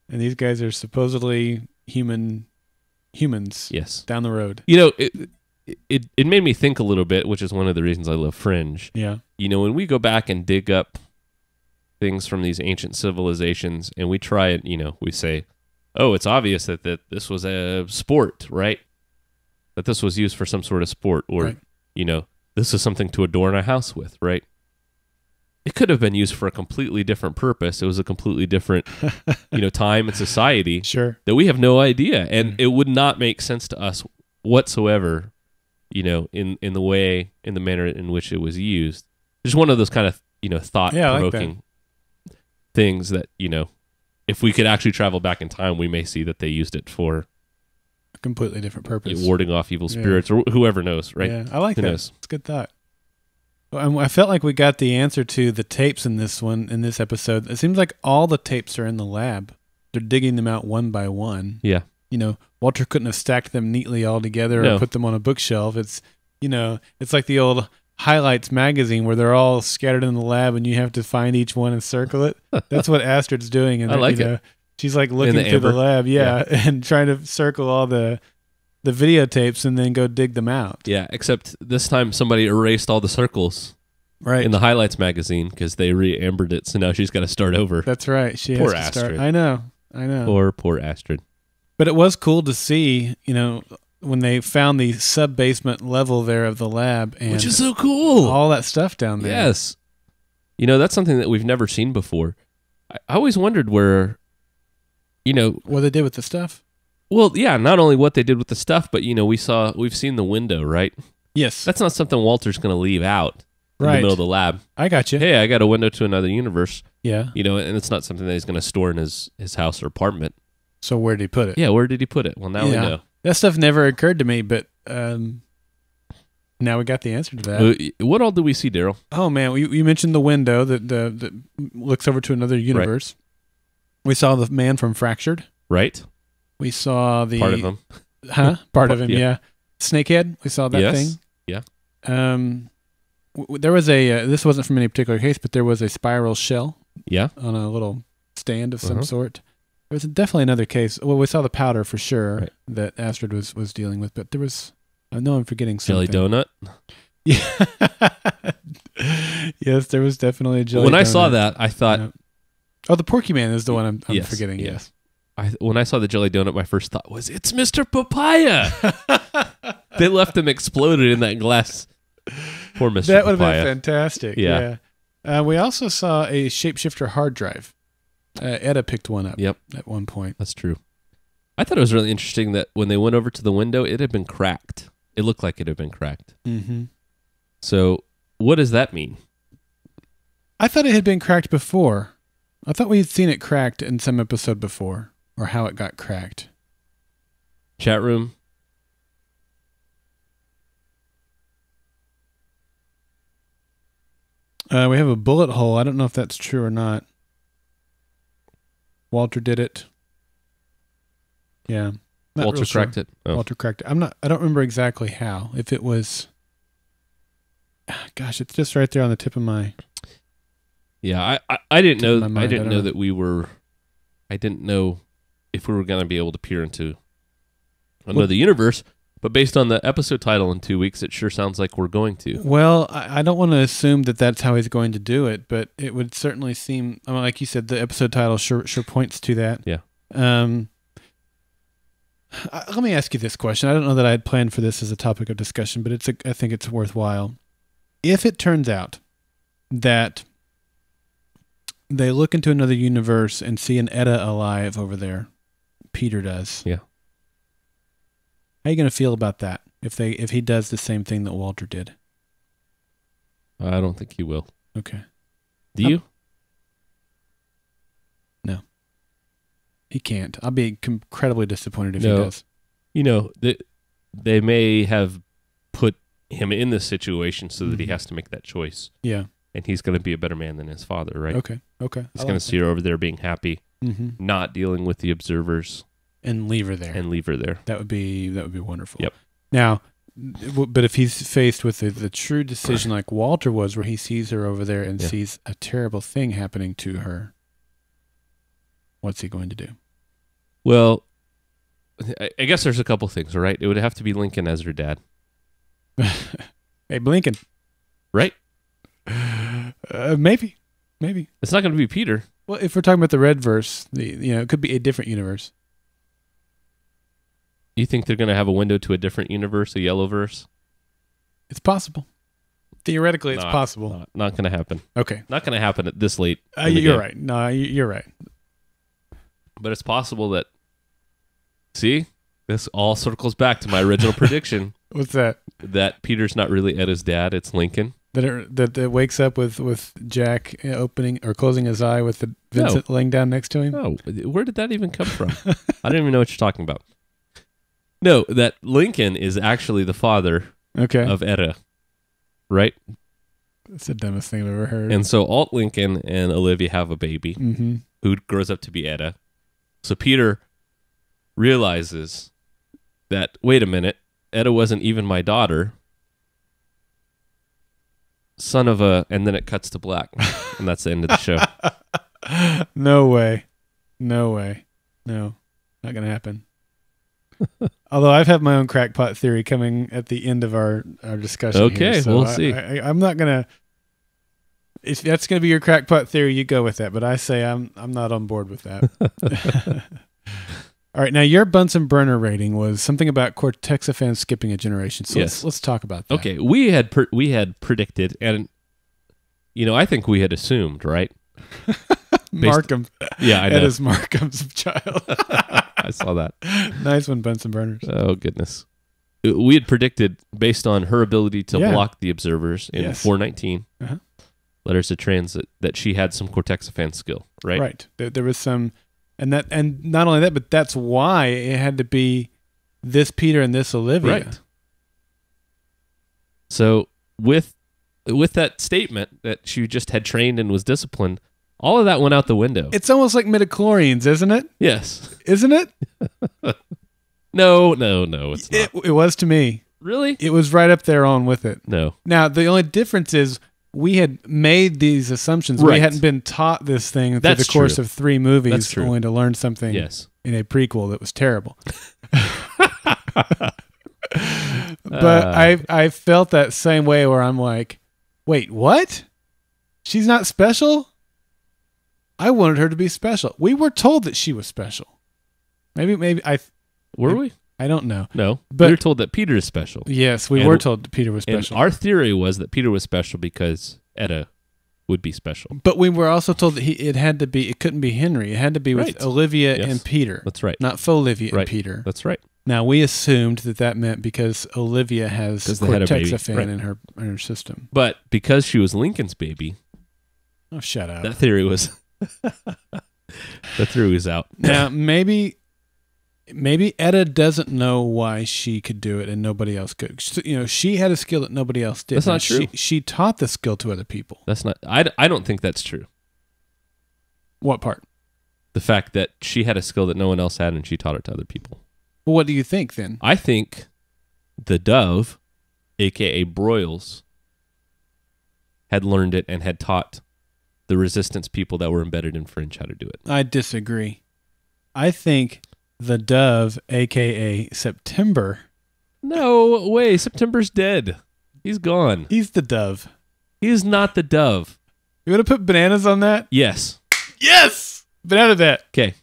And these guys are supposedly humans. Yes. Down the road. It made me think a little bit, which is one of the reasons I love Fringe. Yeah. When we go back and dig up things from these ancient civilizations and we try it, we say, oh, it's obvious that this was a sport, right? That this was used for some sort of sport, or, right. This is something to adorn a house with, right? It could have been used for a completely different purpose. It was a completely different, time and society. Sure. That we have no idea. And it would not make sense to us whatsoever, in the manner in which it was used. Just one of those kind of, thought-provoking things that, if we could actually travel back in time, we may see that they used it for a completely different purpose. Warding off evil spirits, or whoever knows, right? Yeah, I like Who that. knows? It's a good thought. Well, I felt like we got the answer to the tapes in this episode. It seems like all the tapes are in the lab. They're digging them out one by one. Yeah. Walter couldn't have stacked them neatly all together or put them on a bookshelf. It's, it's like the old Highlights magazine where they're all scattered in the lab and you have to find each one and circle it. That's what Astrid's doing. And I like it. She's like looking through the lab, and trying to circle all the videotapes and then go dig them out. Yeah, except this time somebody erased all the circles right in the Highlights magazine because they re-ambered it, so now she's got to start over. That's right. She poor has to Astrid. start. I know. Poor Astrid. But it was cool to see, when they found the sub-basement level there of the lab. And which is so cool. All that stuff down there. Yes. That's something that we've never seen before. I always wondered where, what they did with the stuff. Well, yeah, not only what they did with the stuff, but, we've seen the window, right? Yes. That's not something Walter's going to leave out in the middle of the lab. I got you. Hey, I got a window to another universe. Yeah. And it's not something that he's going to store in his house or apartment. So where did he put it? Yeah, where did he put it? Well, now we know. That stuff never occurred to me, but now we got the answer to that. What all do we see, Darrell? Oh, man. You mentioned the window that looks over to another universe. Right. We saw the man from Fractured. Right. We saw the... Part of him. Huh? Part of him, yeah. Snakehead. We saw that thing. Yeah. There was this wasn't from any particular case, but there was a spiral shell. Yeah. On a little stand of some sort. There was definitely another case. Well, we saw the powder for sure that Astrid was dealing with, but there was... I know I'm forgetting something. Jelly donut? Yeah. Yes, there was definitely a jelly donut. When I saw that, I thought... Oh, the Porky Man is the one I'm forgetting, yes. When I saw the jelly donut, my first thought was, it's Mr. Papaya! They left him exploded in that glass. Poor Mr. Papaya. That would have been fantastic. Yeah. We also saw a shapeshifter hard drive. Etta picked one up. Yep. At one point. That's true. I thought it was really interesting that when they went over to the window, it had been cracked. It looked like it had been cracked. Mm-hmm. So what does that mean? I thought it had been cracked before. I thought we had seen it cracked in some episode before, or how it got cracked. Chat room. We have a bullet hole. I don't know if that's true or not. Walter did it. Yeah. Walter cracked it. Oh. Walter cracked it. I don't remember exactly how. If it was, gosh, it's just right there on the tip of my. Yeah, I didn't know. I didn't know that we were. I didn't know if we were going to be able to peer into another universe. But based on the episode title in 2 weeks, it sure sounds like we're going to. Well, I don't want to assume that that's how he's going to do it, but it would certainly seem. I mean, like you said, the episode title sure points to that. Yeah. Let me ask you this question. I don't know that I had planned for this as a topic of discussion, but I think it's worthwhile. If it turns out that they look into another universe and see an Etta alive over there, Peter does. Yeah. How are you going to feel about that if he does the same thing that Walter did? I don't think he will. Okay. Do you? No. He can't. I'll be incredibly disappointed if he does. You know, they may have put him in this situation so that he has to make that choice. Yeah. And he's going to be a better man than his father, right? Okay. He's going to see her over there being happy, not dealing with the observers. And leave her there. That would be wonderful. Yep. Now, but if he's faced with the true decision like Walter was, where he sees her over there and sees a terrible thing happening to her, what's he going to do? Well, I guess there's a couple things, right? It would have to be Lincoln as her dad. Hey, Lincoln. Right? Maybe. It's not going to be Peter. Well, if we're talking about the red verse, it could be a different universe. You think they're going to have a window to a different universe, a yellow verse? It's possible. Theoretically, it's possible. Not going to happen. Okay. Not going to happen at this late. You're right. No, you're right. But it's possible that... See? This all circles back to my original prediction. What's that? That Peter's not really Etta's dad, it's Lincoln. That it wakes up with Jack opening or closing his eye with the Vincent laying down next to him? No. Where did that even come from? I don't even know what you're talking about. No, that Lincoln is actually the father of Etta, right? That's the dumbest thing I've ever heard. And so Alt Lincoln and Olivia have a baby who grows up to be Etta. So Peter realizes that, wait a minute, Etta wasn't even my daughter. Son of a... And then it cuts to black. And that's the end of the show. No way. No, not going to happen. Although I've had my own crackpot theory coming at the end of our discussion. Okay, here, so we'll see. I'm not gonna. If that's gonna be your crackpot theory, you go with that. But I say I'm not on board with that. All right, now your Bunsen burner rating was something about cortexiphan skipping a generation. So let's talk about that. Okay, we had predicted, and I think we had assumed, right? Markham. Yeah, I know. That is Markham's child. I saw that. Nice one, Bunsen burners. Oh, goodness. We had predicted, based on her ability to block the observers in 419, Letters to Transit, that she had some cortexiphan skill, right? Right. There was some, and not only that, but that's why it had to be this Peter and this Olivia. Right. So with that statement that she just had trained and was disciplined, all of that went out the window. It's almost like midichlorians, isn't it? Yes. Isn't it? No, it's not. It was to me. Really? It was right up there on with it. No. Now, the only difference is we had made these assumptions. Right. We hadn't been taught this thing through the course of 3 movies, only to learn something in a prequel that was terrible. But I felt that same way where I'm like, wait, what? She's not special? I wanted her to be special. We were told that she was special. Maybe were we? I don't know. No, but we were told that Peter is special. Yes, we were told that Peter was special. And our theory was that Peter was special because Etta would be special. But we were also told that it couldn't be Henry. It had to be with Olivia and Peter. That's right. Not Olivia and Peter. That's right. Now, we assumed that meant because Olivia has cortexiphan in her system. But because she was Lincoln's baby... Oh, shut up. That theory was... out. Now, maybe Etta doesn't know why she could do it and nobody else could. She had a skill that nobody else did. That's not true. She taught the skill to other people. That's not... I don't think that's true. What part? The fact that she had a skill that no one else had and she taught it to other people. Well, what do you think then? I think the dove, a.k.a. Broyles, had learned it and had taught the resistance people that were embedded in Fringe how to do it. I disagree. I think the dove, a.k.a. September... No way. September's dead. He's gone. He's the dove. He is not the dove. You want to put bananas on that? Yes. Yes! Banana that. Okay.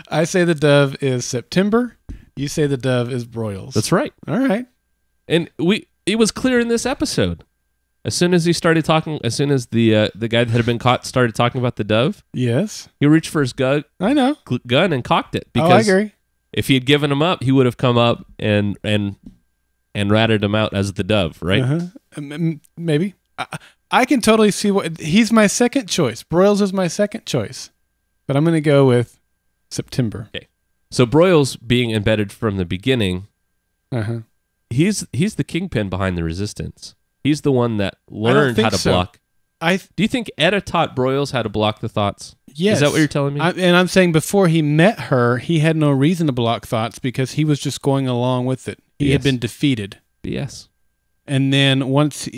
I say the dove is September. You say the dove is Broyles. That's right. All right. And it was clear in this episode. As soon as he started talking, as soon as the guy that had been caught started talking about the dove, yes, he reached for his gun. I know. Gun and cocked it. Because I agree. If he had given him up, he would have come up and ratted him out as the dove, right? Uh-huh. Maybe. I can totally see he's my second choice. Broyles is my second choice, but I'm going to go with September. Okay. So Broyles being embedded from the beginning, he's the kingpin behind the resistance. He's the one that learned how to block. Do you think Etta taught Broyles how to block the thoughts? Yes. Is that what you're telling me? I'm saying before he met her, he had no reason to block thoughts because he was just going along with it. He had been defeated. Yes. And then once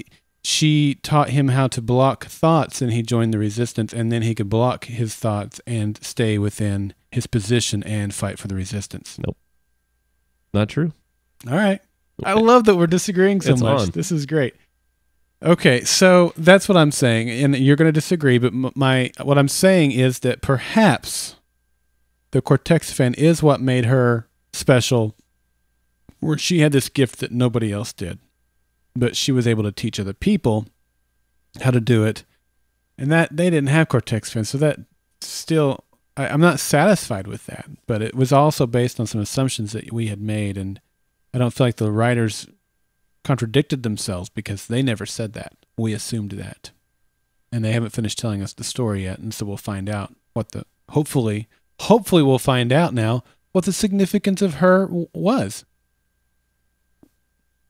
she taught him how to block thoughts, and he joined the resistance, and then he could block his thoughts and stay within his position and fight for the resistance. Nope. Not true. All right. I love that we're disagreeing so much. This is great. Okay, so that's what I'm saying, and you're going to disagree, but what I'm saying is that perhaps the cortexiphan is what made her special, where she had this gift that nobody else did, but she was able to teach other people how to do it, and that they didn't have cortexiphan, so that still, I'm not satisfied with that, but it was also based on some assumptions that we had made, and I don't feel like the writers contradicted themselves because they never said that. We assumed that. And they haven't finished telling us the story yet, and so we'll find out hopefully we'll find out now what the significance of her was.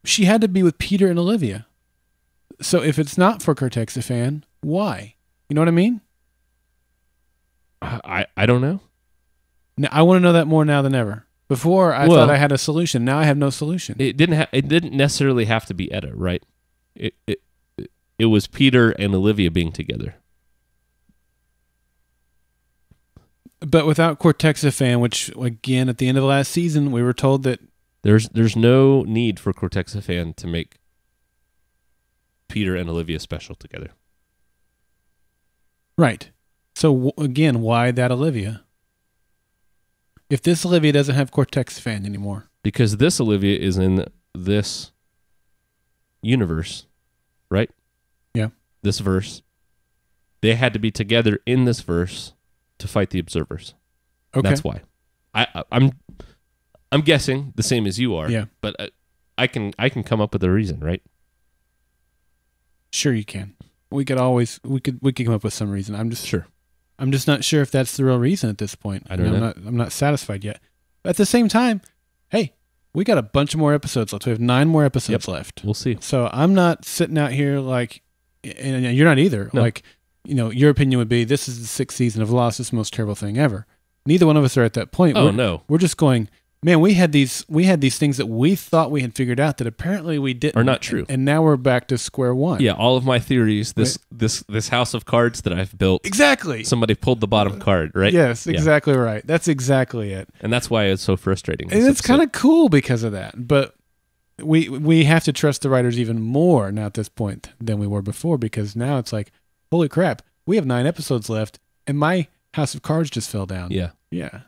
She had to be with Peter and Olivia. So if it's not for cortexiphan, why? You know what I mean? I don't know. Now, I want to know that more now than ever. Before, I thought I had a solution. Now I have no solution. It didn't necessarily have to be Etta, right? It was Peter and Olivia being together. But without cortexiphan, which, again, at the end of last season, we were told that... There's no need for cortexiphan to make Peter and Olivia special together. Right. So, again, why that Olivia? If this Olivia doesn't have cortexiphan anymore. Because this Olivia is in this universe, right? Yeah. This verse. They had to be together in this verse to fight the observers. Okay. That's why. I'm guessing the same as you are. Yeah. But I can come up with a reason, right? Sure you can. We could come up with some reason. I'm just not sure if that's the real reason at this point. I don't know. I'm not satisfied yet. At the same time, hey, we got a bunch more episodes left. We have 9 more episodes left. We'll see. So I'm not sitting out here like, and you're not either. No. Like, your opinion would be, this is the 6th season of Lost. This is the most terrible thing ever. Neither one of us are at that point. No. We're just going, man, we had these things that we thought we had figured out that apparently we didn't. Are not true. And now we're back to square one. Yeah, all of my theories, this house of cards that I've built. Exactly. Somebody pulled the bottom card, right? Yes, exactly right. That's exactly it. And that's why it's so frustrating. And it's kind of cool because of that. But we have to trust the writers even more now at this point than we were before, because now it's like, holy crap, we have 9 episodes left and my house of cards just fell down. Yeah. Yeah.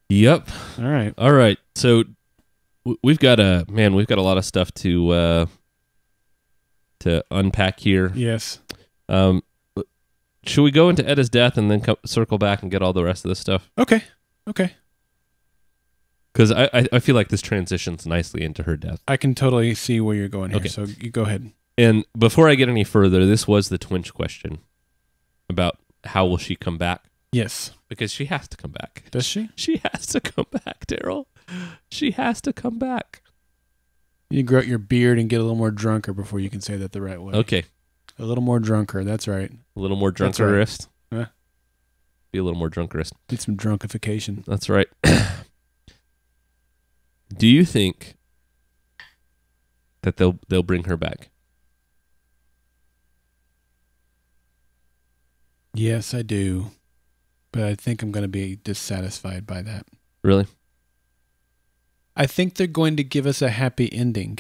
Yep. All right. So we've got a lot of stuff to to unpack here. Yes. Should we go into Etta's death and then circle back and get all the rest of this stuff? Okay. Because I feel like this transitions nicely into her death. I can totally see where you're going here, so you go ahead. And before I get any further, this was the twinge question about how will she come back? Yes. Because she has to come back. Does she? She has to come back, Darrell. She has to come back. You grow out your beard and get a little more drunker before you can say that the right way. Okay. A little more drunker, that's right. A little more drunkerist. Right. Be a little more drunkerist. Need some drunkification. That's right. Do you think that they'll bring her back? Yes, I do. But I think I'm going to be dissatisfied by that. Really? I think they're going to give us a happy ending.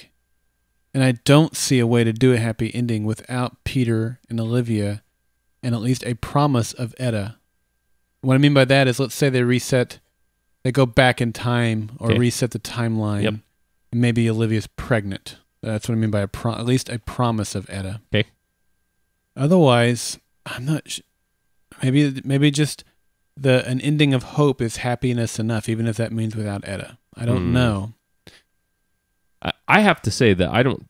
And I don't see a way to do a happy ending without Peter and Olivia and at least a promise of Etta. What I mean by that is, let's say they go back in time or reset the timeline. Yep. And maybe Olivia's pregnant. That's what I mean by at least a promise of Etta. Okay. Otherwise, I'm not. Maybe just an ending of hope is happiness enough, even if that means without Etta. I don't know. I have to say that I don't.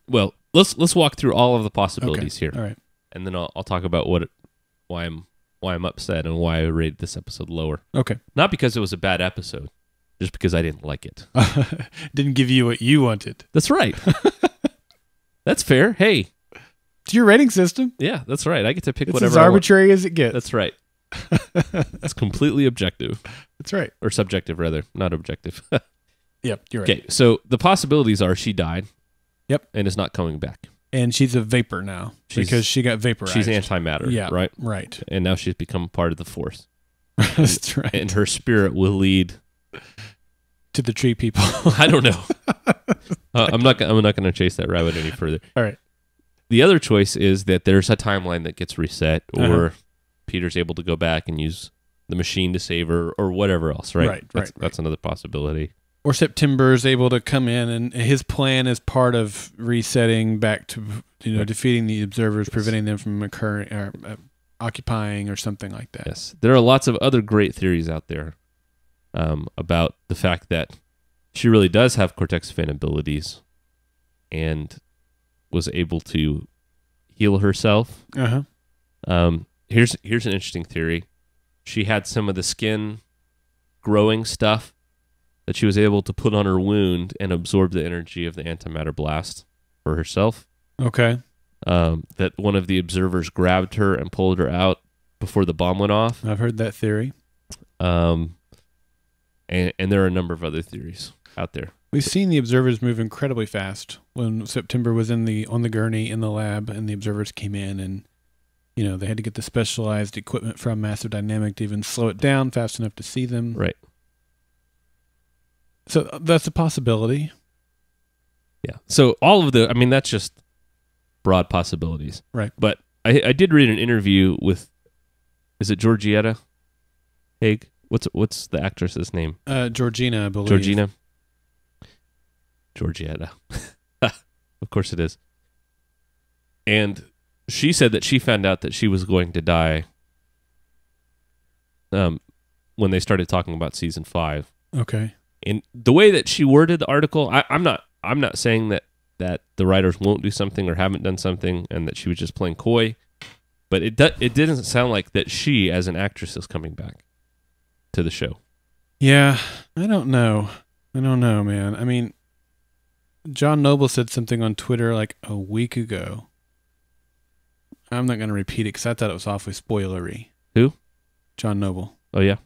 Well, let's walk through all of the possibilities here. All right, and then I'll talk about why I'm upset and why I rated this episode lower. Okay, not because it was a bad episode, just because I didn't like it. Didn't give you what you wanted. That's right. That's fair. Hey, it's your rating system. Yeah, that's right. I get to pick it's whatever. As arbitrary as it gets. That's right. It's completely objective. That's right. Or subjective, rather, not objective. Yep, you're right. Okay, so the possibilities are she died. Yep. And is not coming back. And she's a vapor now because she got vaporized. She's antimatter, right? Right. And now she's become part of the Force. That's right. And her spirit will lead to the tree people. I don't know. I'm not going to chase that rabbit any further. All right. The other choice is that there's a timeline that gets reset, or Peter's able to go back and use the machine to save her, or whatever else, right? Right. That's another possibility. Or September is able to come in, and his plan is part of resetting back to, defeating the observers, preventing them from occupying or something like that. Yes. There are lots of other great theories out there about the fact that she really does have Cortex-Fan abilities and was able to heal herself. Here's an interesting theory. She had some of the skin growing stuff that she was able to put on her wound and absorb the energy of the antimatter blast for herself. Okay. That one of the observers grabbed her and pulled her out before the bomb went off. I've heard that theory. And there are a number of other theories out there. We've seen the observers move incredibly fast. When September was on the gurney in the lab, and the observers came in, and they had to get the specialized equipment from Massive Dynamic to even slow it down fast enough to see them. Right. So that's a possibility. Yeah. So all of that's just broad possibilities. Right. But I did read an interview with, is it Georgietta Haig? What's the actress's name? Georgina, I believe. Georgietta. Of course it is. And she said that she found out that she was going to die when they started talking about season 5. Okay. And the way that she worded the article, I'm not saying that the writers won't do something or haven't done something and that she was just playing coy, but it didn't sound like that she as an actress is coming back to the show. Yeah, I don't know, man. John Noble said something on Twitter like a week ago. I'm not going to repeat it because I thought it was awfully spoilery. Who? John Noble. Oh yeah.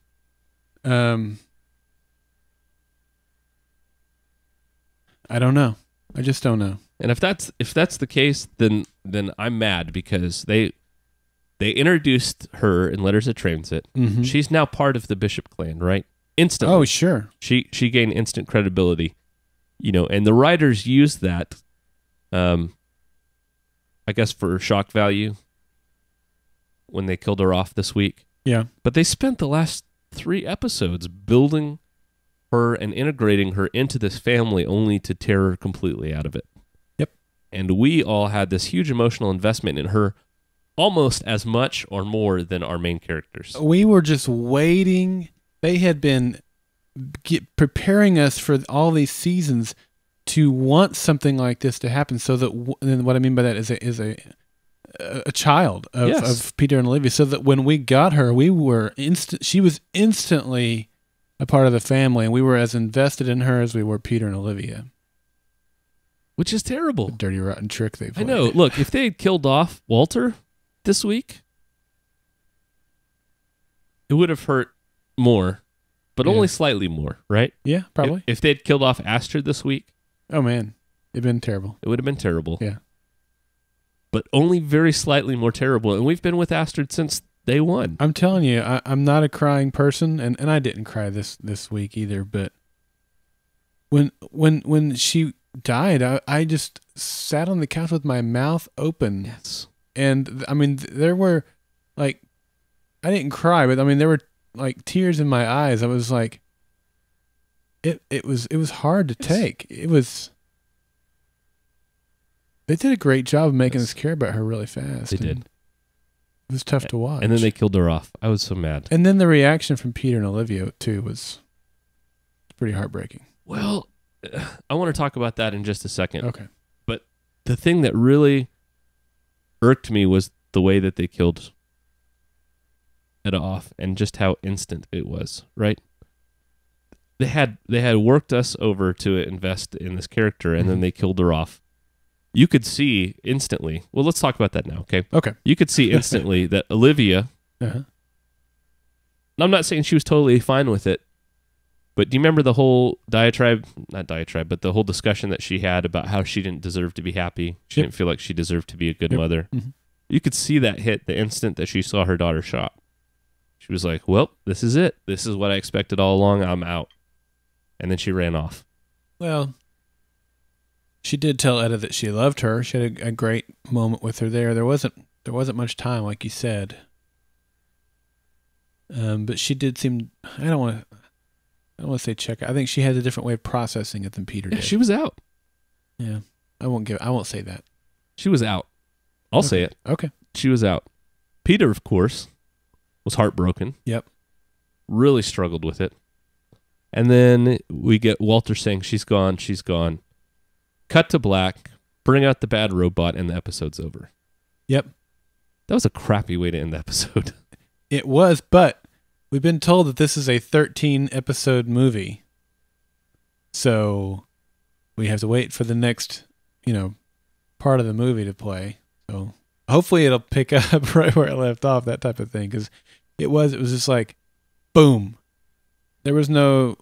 I don't know. I just don't know. And if that's the case, then I'm mad because they introduced her in Letters of Transit. Mm-hmm. She's now part of the Bishop clan, right? Instantly. Oh, sure. She gained instant credibility, and the writers used that, I guess, for shock value when they killed her off this week. Yeah. But they spent the last 3 episodes building her and integrating her into this family only to tear her completely out of it. Yep. And we all had this huge emotional investment in her, almost as much or more than our main characters. We were just waiting. They had been preparing us for all these seasons to want something like this to happen. So that, and what I mean by that is a child of Peter and Olivia. So that when we got her, she was instantly a part of the family, and we were as invested in her as we were Peter and Olivia. Which is terrible. The dirty, rotten trick they played. I know. Look, if they had killed off Walter this week, it would have hurt more, but only slightly more, right? Yeah, probably. If they had killed off Astrid this week, oh man, it'd been terrible. It would have been terrible. Yeah, but only very slightly more terrible. And we've been with Astrid since day one. I'm telling you, I'm not a crying person, and I didn't cry this week either. But when she died, I just sat on the couch with my mouth open. Yes. And I mean, there were I didn't cry, but I mean, there were tears in my eyes. I was like, it was hard to take. They did a great job of making us care about her really fast. They did. It was tough to watch. And then they killed her off. I was so mad. And then the reaction from Peter and Olivia too was pretty heartbreaking. Well, I want to talk about that in just a second. Okay. But the thing that really irked me was the way that they killed Etta off and just how instant it was, right? They had worked us over to invest in this character, and then they killed her off. You could see instantly. Well, let's talk about that now, okay? Okay. You could see instantly that Olivia, I'm not saying she was totally fine with it, but do you remember the whole but the whole discussion that she had about how she didn't deserve to be happy? She didn't feel like she deserved to be a good mother. Mm-hmm. You could see that hit the instant that she saw her daughter shot. She was like, well, this is it. This is what I expected all along. I'm out. And then she ran off. Well, she did tell Etta that she loved her. She had a great moment with her there. There wasn't much time, like you said. But she did seem, I don't want to say check out. I think she had a different way of processing it than Peter did. She was out. Yeah. I won't say that. She was out. I'll say it. Okay. She was out. Peter, of course, was heartbroken. Yep. Really struggled with it. And then we get Walter saying, she's gone, she's gone. Cut to black, bring out the bad robot, and the episode's over. Yep. That was a crappy way to end the episode. It was, but we've been told that this is a 13-episode movie. So we have to wait for the next, part of the movie to play. So hopefully it'll pick up right where it left off, that type of thing. Because it was just like, boom. There was no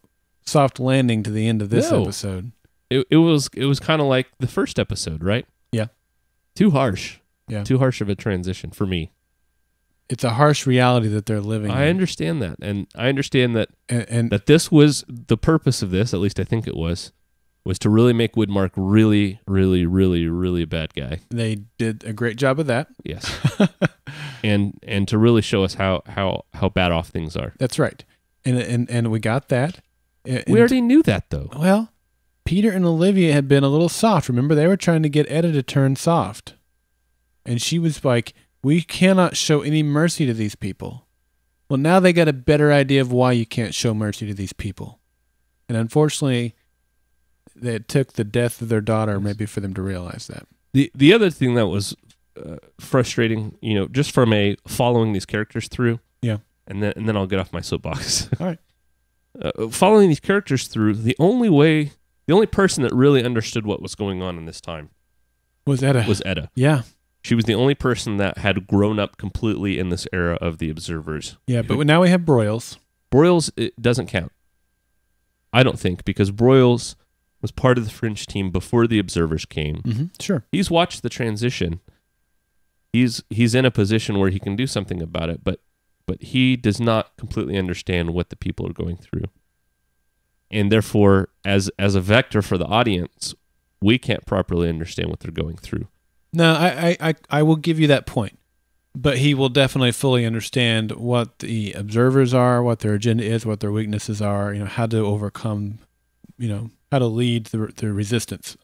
soft landing to the end of this episode. It was kind of like the first episode, right? Yeah. Too harsh. Yeah. Too harsh of a transition for me. It's a harsh reality that they're living in. I understand that. And I understand that that this was the purpose of this, at least I think it was to really make Windmark really, really, really, really a bad guy. They did a great job of that. Yes. and to really show us how bad off things are. That's right. And we got that. And we already knew that, though. Well, Peter and Olivia had been a little soft. Remember, they were trying to get Etta to turn soft. And she was like, we cannot show any mercy to these people. Well, now they got a better idea of why you can't show mercy to these people. And unfortunately, it took the death of their daughter maybe for them to realize that. The other thing that was frustrating, just from following these characters through. Yeah. And then I'll get off my soapbox. All right. Following these characters through, the only person that really understood what was going on in this time was Etta. Yeah. She was the only person that had grown up completely in this era of the Observers. Yeah, but now we have Broyles. Broyles, it doesn't count. I don't think, because Broyles was part of the Fringe team before the Observers came. Mm-hmm. Sure. He's watched the transition. He's in a position where he can do something about it, but he does not completely understand what the people are going through. And therefore, as a vector for the audience, we can't properly understand what they're going through. No, I will give you that point. But he will definitely fully understand what the Observers are, what their agenda is, what their weaknesses are, how to overcome, how to lead the resistance.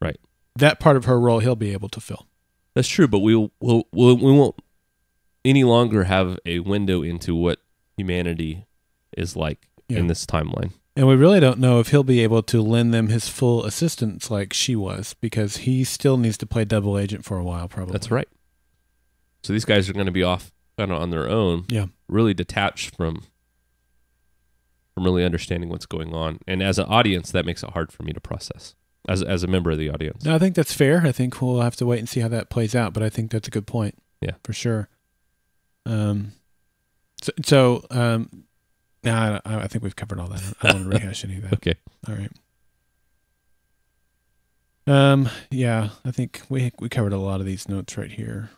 Right. that part of her role he'll be able to fill. That's true, but we won't any longer have a window into what humanity is like in this timeline. And we really don't know if he'll be able to lend them his full assistance like she was, because he still needs to play double agent for a while, probably. That's right. So these guys are going to be off kind of on their own, really detached from really understanding what's going on. And as an audience, that makes it hard for me to process as a member of the audience. No, I think that's fair. I think we'll have to wait and see how that plays out, but I think that's a good point. Yeah, for sure. Now I think we've covered all that. I don't want to rehash any of that. Okay. All right. Yeah, I think we covered a lot of these notes right here.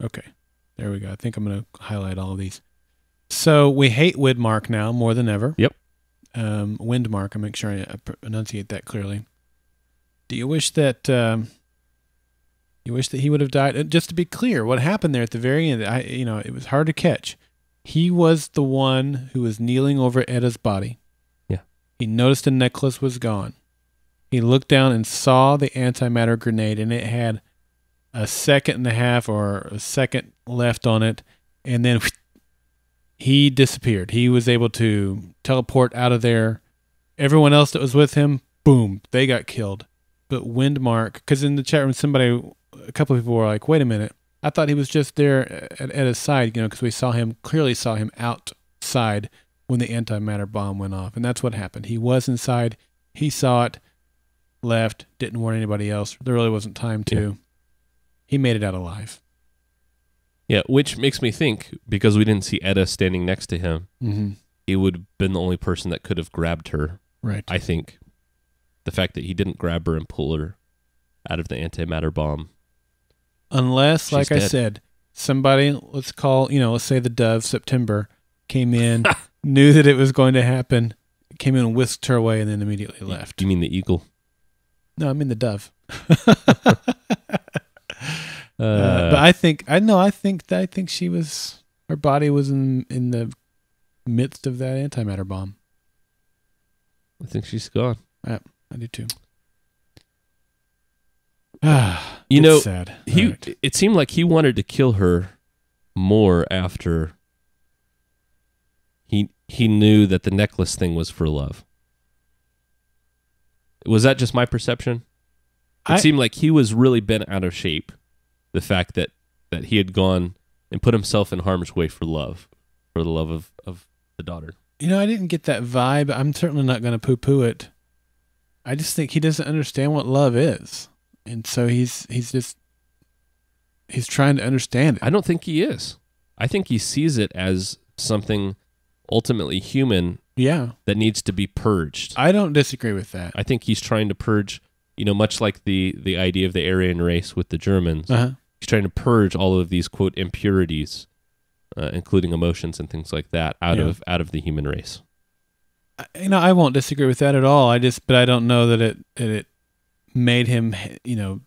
Okay. There we go. I think I'm going to highlight all of these. So we hate Windmark now more than ever. Yep. Windmark, I'll make sure I enunciate that clearly. Do you wish that he would have died? Just to be clear, what happened there at the very end, it was hard to catch. He was the one who was kneeling over Etta's body. Yeah. He noticed the necklace was gone. He looked down and saw the antimatter grenade, and it had a second and a half or a second left on it, and then he disappeared. He was able to teleport out of there. Everyone else that was with him, boom, they got killed. But Windmark, because in the chat room, a couple of people were like, wait a minute, I thought he was just there at his side, because we clearly saw him outside when the antimatter bomb went off. And that's what happened. He was inside. He saw it, left, didn't warn anybody else. There really wasn't time to. Yeah. He made it out alive. Yeah, which makes me think, because we didn't see Etta standing next to him, he would have been the only person that could have grabbed her. Right. I think. The fact that he didn't grab her and pull her out of the antimatter bomb. Unless, like I said, somebody, let's say the Dove, September, came in, knew that it was going to happen, came in and whisked her away, and then immediately left. You mean the eagle? No, I mean the Dove. But I think she was, her body was in the midst of that antimatter bomb. I think she's gone. Yeah, I do too. Sad. It seemed like he wanted to kill her more after he knew that the necklace thing was for love. Was that just my perception? It seemed like he was really bent out of shape. The fact that he had gone and put himself in harm's way for love, for the love of the daughter. I didn't get that vibe. I'm certainly not going to poo-poo it. I just think he doesn't understand what love is. And so he's trying to understand it. I don't think he is. I think he sees it as something ultimately human that needs to be purged. I don't disagree with that. I think he's trying to purge, much like the idea of the Aryan race with the Germans. Uh-huh. He's trying to purge all of these, quote, impurities, including emotions and things like that, out of the human race. I won't disagree with that at all. But I don't know that it made him,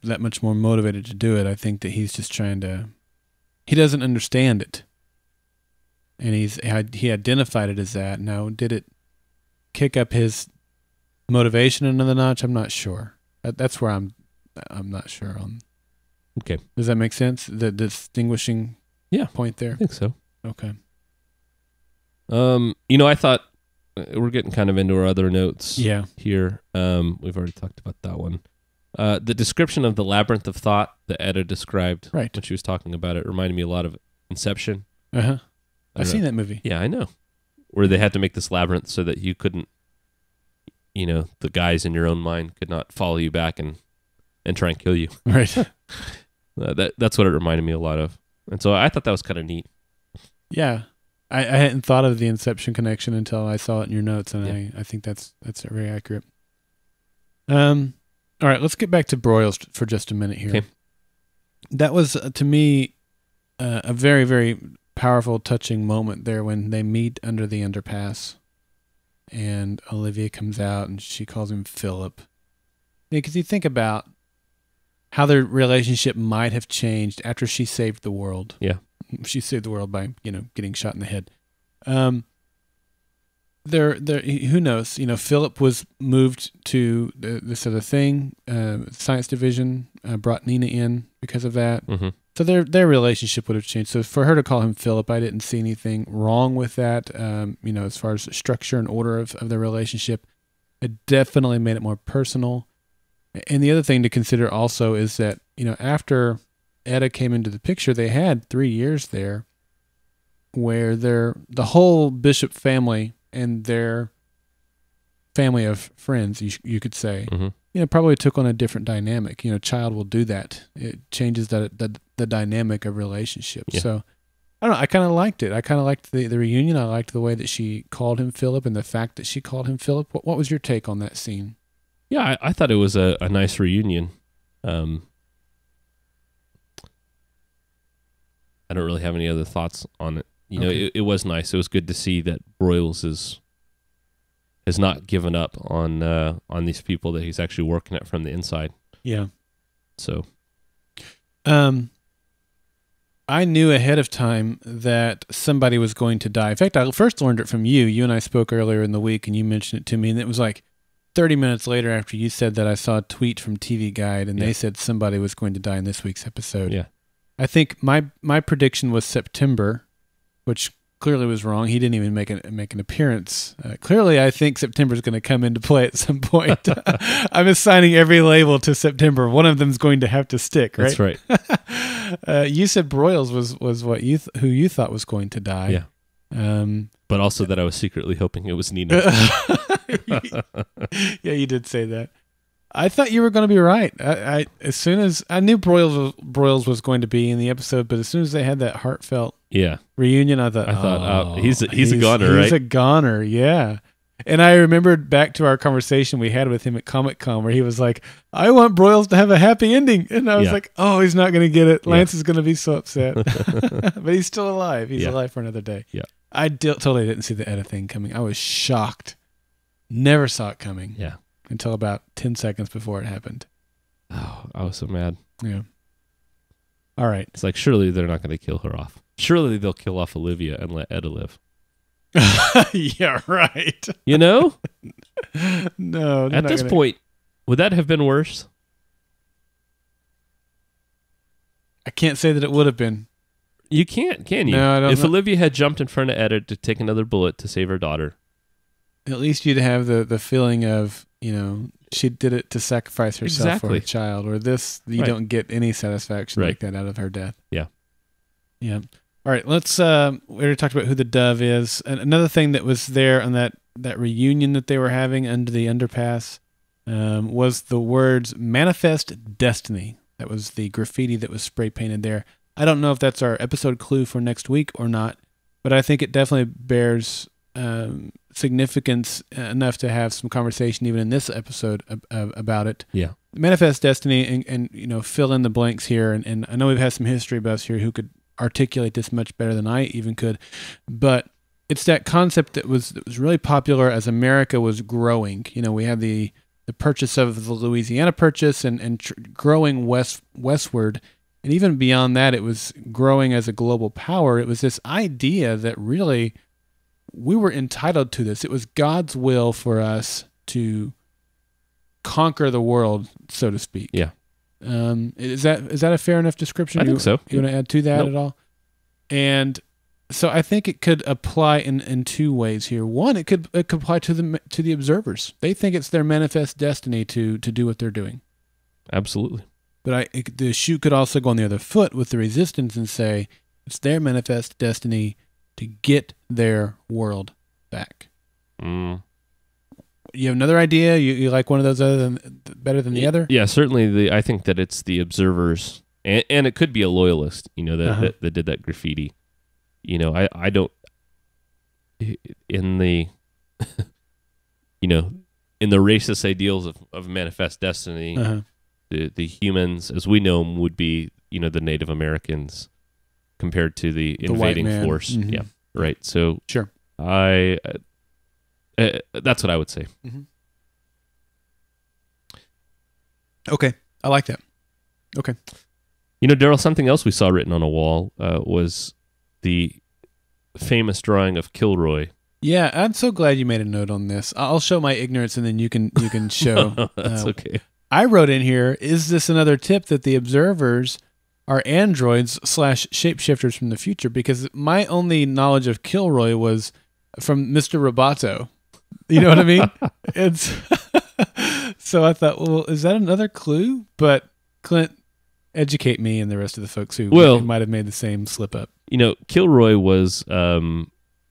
that much more motivated to do it. I think that he's just he doesn't understand it. And he identified it as that. Now, did it kick up his motivation another notch? I'm not sure. That's where I'm not sure on. Okay. Does that make sense? The distinguishing point there? I think so. Okay. I thought we're getting kind of into our other notes here. We've already talked about that one. The description of the labyrinth of thought that Etta described when she was talking about it reminded me a lot of Inception. Uh-huh. I've seen that movie. Yeah, I know. Where they had to make this labyrinth so that you couldn't, the guys in your own mind could not follow you back and try and kill you. Right. That's what it reminded me a lot of. And so I thought that was kind of neat. Yeah. I hadn't thought of the Inception connection until I saw it in your notes, and I think that's very accurate. All right, let's get back to Broyles for just a minute here. Okay. That was, to me, a very, very powerful, touching moment there when they meet under the underpass, and Olivia comes out, and she calls him Philip. Because you think about how their relationship might have changed after she saved the world. Yeah. She saved the world by, getting shot in the head. who knows? Philip was moved to this other thing. Science division brought Nina in because of that. Mm-hmm. So their relationship would have changed. So for her to call him Philip, I didn't see anything wrong with that. As far as structure and order of their relationship, it definitely made it more personal. And the other thing to consider also is that, after Etta came into the picture, they had 3 years there where the whole Bishop family and their family of friends, you could say, mm-hmm. Probably took on a different dynamic. Child will do that. It changes the dynamic of relationship. Yeah. So I don't know. I kind of liked it. I kind of liked the reunion. I liked the way that she called him Philip and the fact that she called him Philip. What was your take on that scene? Yeah, I thought it was a nice reunion. I don't really have any other thoughts on it. It was nice. It was good to see that Broyles has not given up on these people that he's actually working at from the inside. Yeah. So, I knew ahead of time that somebody was going to die. In fact, I first learned it from you. You and I spoke earlier in the week, and you mentioned it to me, and it was like 30 minutes later after you said that, I saw a tweet from TV Guide, and they said somebody was going to die in this week's episode. Yeah. I think my prediction was September, which clearly was wrong. He didn't even make an appearance. Clearly, I think September is going to come into play at some point. I'm assigning every label to September. One of them is going to have to stick, right? That's right. You said Broyles was who you thought was going to die. Yeah. But also that I was secretly hoping it was Nina. Yeah, you did say that. I thought you were going to be right. As soon as I knew Broyles was going to be in the episode, but as soon as they had that heartfelt reunion, I thought, he's a goner, right? He's a goner, yeah. And I remembered back to our conversation we had with him at Comic-Con where he was like, I want Broyles to have a happy ending. And I was like, oh, he's not going to get it. Lance is going to be so upset. But he's still alive. He's alive for another day. Yeah. I totally didn't see the Etta thing coming. I was shocked. Never saw it coming. Yeah. Until about 10 seconds before it happened. Oh, I was so mad. Yeah. All right. It's like, surely they're not going to kill her off. Surely they'll kill off Olivia and let Etta live. Yeah, right. No. At this point, would that have been worse? I can't say that it would have been. You can't, can you? No, I don't if know. Olivia had jumped in front of Etta to take another bullet to save her daughter. At least you'd have the feeling of, she did it to sacrifice herself for her child, or this, you don't get any satisfaction like that out of her death. Yeah. Yeah. All right, let's, we already talked about who the dove is. And another thing that was there on that reunion that they were having under the underpass was the words Manifest Destiny. That was the graffiti that was spray painted there. I don't know if that's our episode clue for next week or not, but I think it definitely bears significance enough to have some conversation even in this episode about it. Yeah. Manifest Destiny and fill in the blanks here. And I know we've had some history buffs here who could articulate this much better than I even could, but it's that concept that was really popular as America was growing. We had the purchase of the Louisiana Purchase and growing westward. And even beyond that, it was growing as a global power. It was this idea that really we were entitled to this. It was God's will for us to conquer the world, so to speak. Yeah. Is that a fair enough description? I think so. You want to add to that at all? And so I think it could apply in two ways here. One, it could apply to the observers. They think it's their manifest destiny to do what they're doing. Absolutely. But the shoe could also go on the other foot with the resistance and say it's their manifest destiny to get their world back. Mm. You have another idea? You like one of those better than the other? Yeah, certainly. I think that it's the observers, and it could be a loyalist. That did that graffiti. I don't in the in the racist ideals of manifest destiny. The humans, as we know them, would be, the Native Americans compared to the invading force. Mm-hmm. Yeah, right. So sure, that's what I would say. Mm-hmm. Okay, I like that. Okay, Darrell, something else we saw written on a wall was the famous drawing of Kilroy Yeah, I'm so glad you made a note on this. I'll show my ignorance, and then you can show. That's okay. I wrote in here, is this another tip that the observers are androids / shapeshifters from the future? Because my only knowledge of Kilroy was from Mr. Roboto. You know what I mean? It's so I thought, well, is that another clue? But Clint, educate me and the rest of the folks who might have made the same slip up. Kilroy was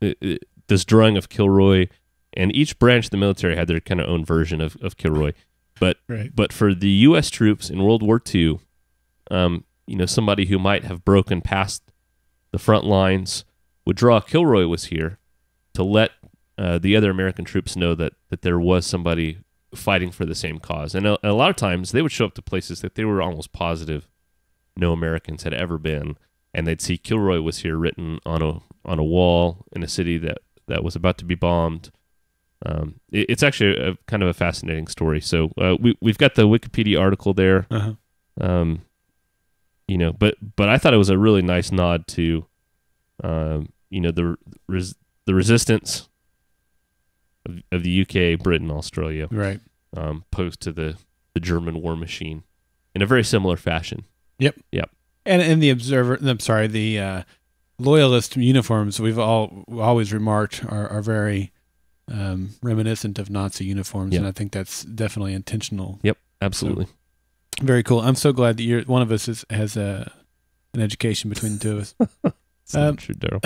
this drawing of Kilroy, and each branch of the military had their kind of own version of Kilroy. But for the U.S. troops in World War II, somebody who might have broken past the front lines would draw Kilroy was here to let the other American troops know that there was somebody fighting for the same cause. And a lot of times they would show up to places that they were almost positive no Americans had ever been, and they'd see Kilroy was here written on a wall in a city that was about to be bombed. It's actually a kind of a fascinating story. So we've got the Wikipedia article there. Uh-huh. But I thought it was a really nice nod to the resistance of the UK, Britain, Australia, right? Opposed to the German war machine in a very similar fashion. Yep. And the loyalist uniforms we've always remarked are very reminiscent of Nazi uniforms, and I think that's definitely intentional. Yep, absolutely. So, very cool. I'm so glad that one of us has an education between the two of us. It's not true, Darrell.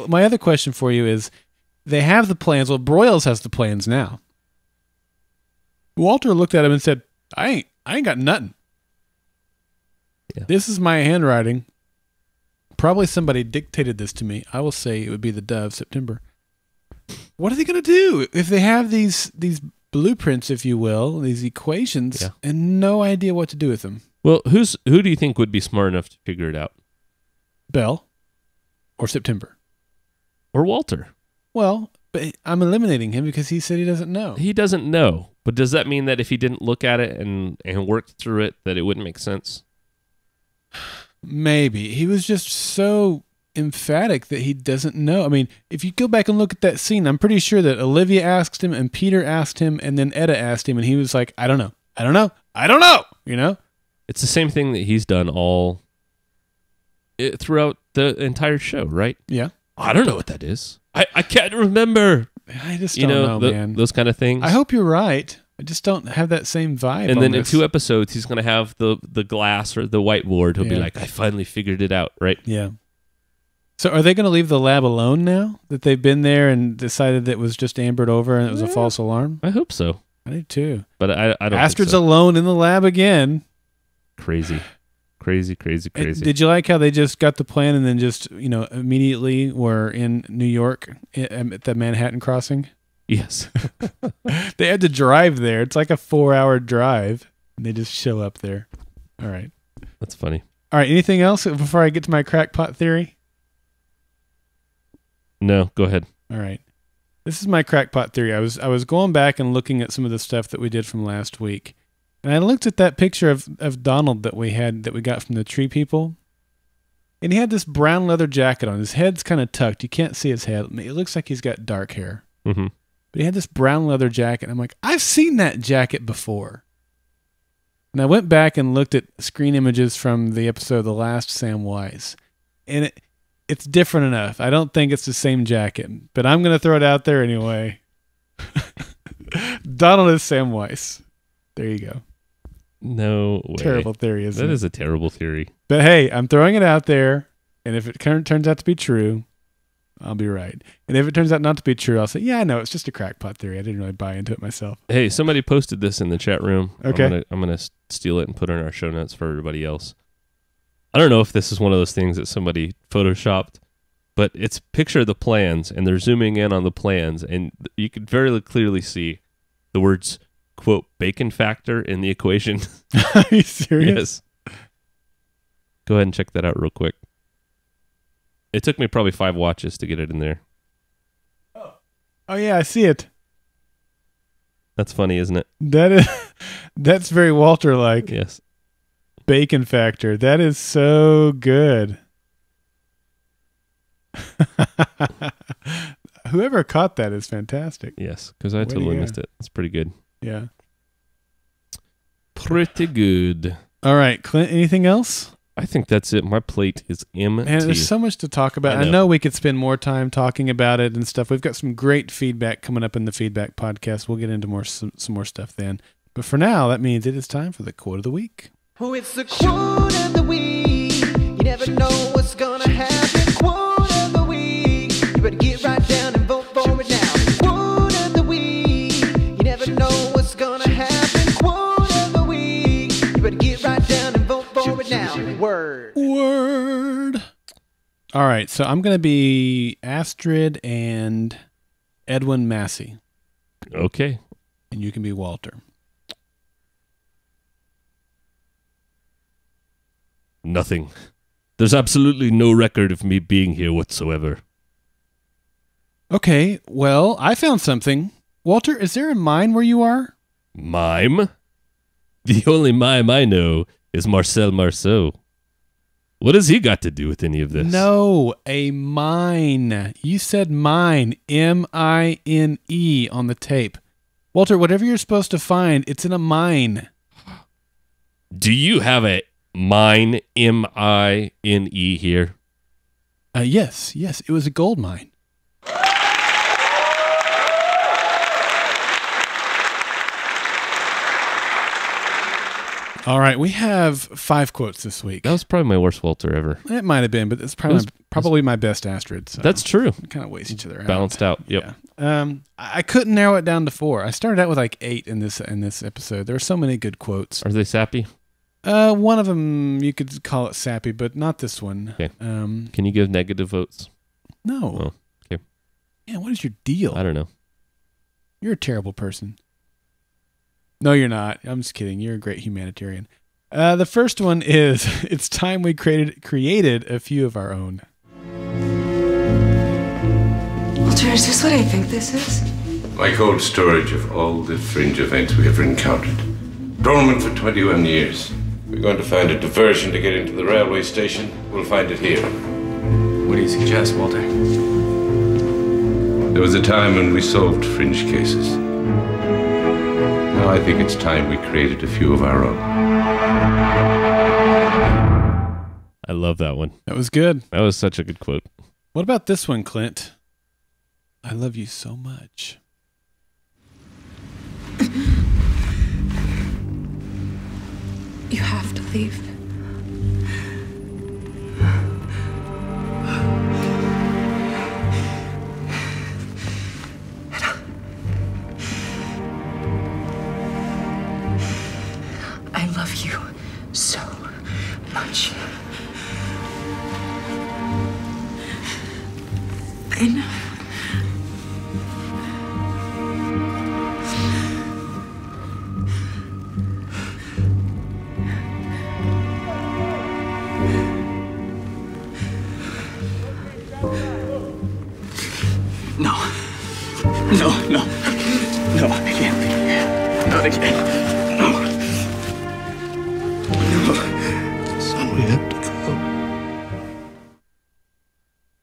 My other question for you is, they have the plans. Well, Broyles has the plans now. Walter looked at him and said, I ain't got nothing. Yeah. This is my handwriting. Probably somebody dictated this to me. I will say it would be the Dove, September. What are they going to do if they have these blueprints, if you will, these equations, and no idea what to do with them? Well, who do you think would be smart enough to figure it out? Bell or September? Or Walter? Well, but I'm eliminating him because he said he doesn't know. He doesn't know. But does that mean that if he didn't look at it and worked through it, that it wouldn't make sense? Maybe. He was just so emphatic that he doesn't know. I mean, if you go back and look at that scene, I'm pretty sure that Olivia asked him and Peter asked him and then Etta asked him, and he was like, I don't know. You know? It's the same thing that he's done throughout the entire show, right? Yeah. I don't know what that is. I can't remember. I just don't know, man. Those kind of things. I hope you're right. I just don't have that same vibe. And then in 2 episodes, he's going to have the glass or the whiteboard. He'll be like, I finally figured it out, right? Yeah. So are they going to leave the lab alone now that they've been there and decided that it was just ambered over and it was a false alarm? I hope so. I do too. But I don't Astrid's think so. alone in the lab again. Crazy. Did you like how they just got the plan and then just, immediately were in New York at the Manhattan crossing? Yes. They had to drive there. It's like a 4-hour drive, and they just show up there. All right. That's funny. All right. Anything else before I get to my crackpot theory? No, go ahead. All right. This is my crackpot theory. I was going back and looking at some of the stuff that we did from last week. And I looked at that picture of Donald that we got from the Tree People. And he had this brown leather jacket on. His head's kind of tucked. You can't see his head. It looks like he's got dark hair. Mm-hmm. But he had this brown leather jacket. I'm like, I've seen that jacket before. And I went back and looked at screen images from the episode The Last Samwise. And it's different enough. I don't think it's the same jacket. But I'm going to throw it out there anyway. Donald is Samwise. There you go. No way. Terrible theory, isn't it? That is a terrible theory. But hey, I'm throwing it out there, and if it turns out to be true, I'll be right. And if it turns out not to be true, I'll say, yeah, no, it's just a crackpot theory. I didn't really buy into it myself. Hey, somebody posted this in the chat room. Okay. I'm gonna steal it and put it in our show notes for everybody else. I don't know if this is one of those things that somebody photoshopped, but it's a picture of the plans, and they're zooming in on the plans, and you can very clearly see the words, quote, bacon factor in the equation. Are you serious? Yes. Go ahead and check that out real quick. It took me probably 5 watches to get it in there. Oh yeah, I see it. That's funny, isn't it? That's very Walter-like. Yes. Bacon factor. That is so good. Whoever caught that is fantastic. Yes, because I totally missed it. It's pretty good. Yeah. Pretty good. All right, Clint, anything else? I think that's it. My plate is empty. And there's so much to talk about. I know we could spend more time talking about it and stuff. We've got some great feedback coming up in the feedback podcast. We'll get into some more stuff then. But for now, that means it is time for the quote of the week. Oh, it's the quote of the week. You never know what's gonna happen. Quote of the week. You better get right down and vote for it now. Quote of the week. You never know what's gonna happen. Quote of the week. You better get right down and vote for it now. Word. All right, so I'm going to be Astrid and Edwin Massey. Okay. And you can be Walter. Nothing. There's absolutely no record of me being here whatsoever. Okay, well, I found something. Walter, is there a mine where you are? Mime? The only mime I know is Marcel Marceau. What has he got to do with any of this? No, a mine. You said mine, M-I-N-E on the tape. Walter, whatever you're supposed to find, it's in a mine. Do you have a mine, M-I-N-E here? Yes, it was a gold mine. All right, we have 5 quotes this week. That was probably my worst Walter ever. It might have been, but it's probably my best Astrid. So that's true. We kind of waste each other out. Balanced out. Yep. Yeah. I couldn't narrow it down to 4. I started out with like 8 in this episode. There were so many good quotes. Are they sappy? One of them you could call it sappy, but not this one. Okay. Can you give negative votes? No. Oh, okay. Yeah, what is your deal? I don't know. You're a terrible person. No, you're not. I'm just kidding. You're a great humanitarian. The first one is, it's time we created a few of our own. Walter, is this what I think this is? My cold storage of all the Fringe events we have encountered. Dormant for 21 years. We're going to find a diversion to get into the railway station. We'll find it here. What do you suggest, Walter? There was a time when we solved Fringe cases. Now I think it's time we created a few of our own. I love that one. That was good. That was such a good quote. What about this one, Clint? I love you so much. You have to leave. I love you so much. I know. No, I can't be here. Not again. No. Son, we have to go.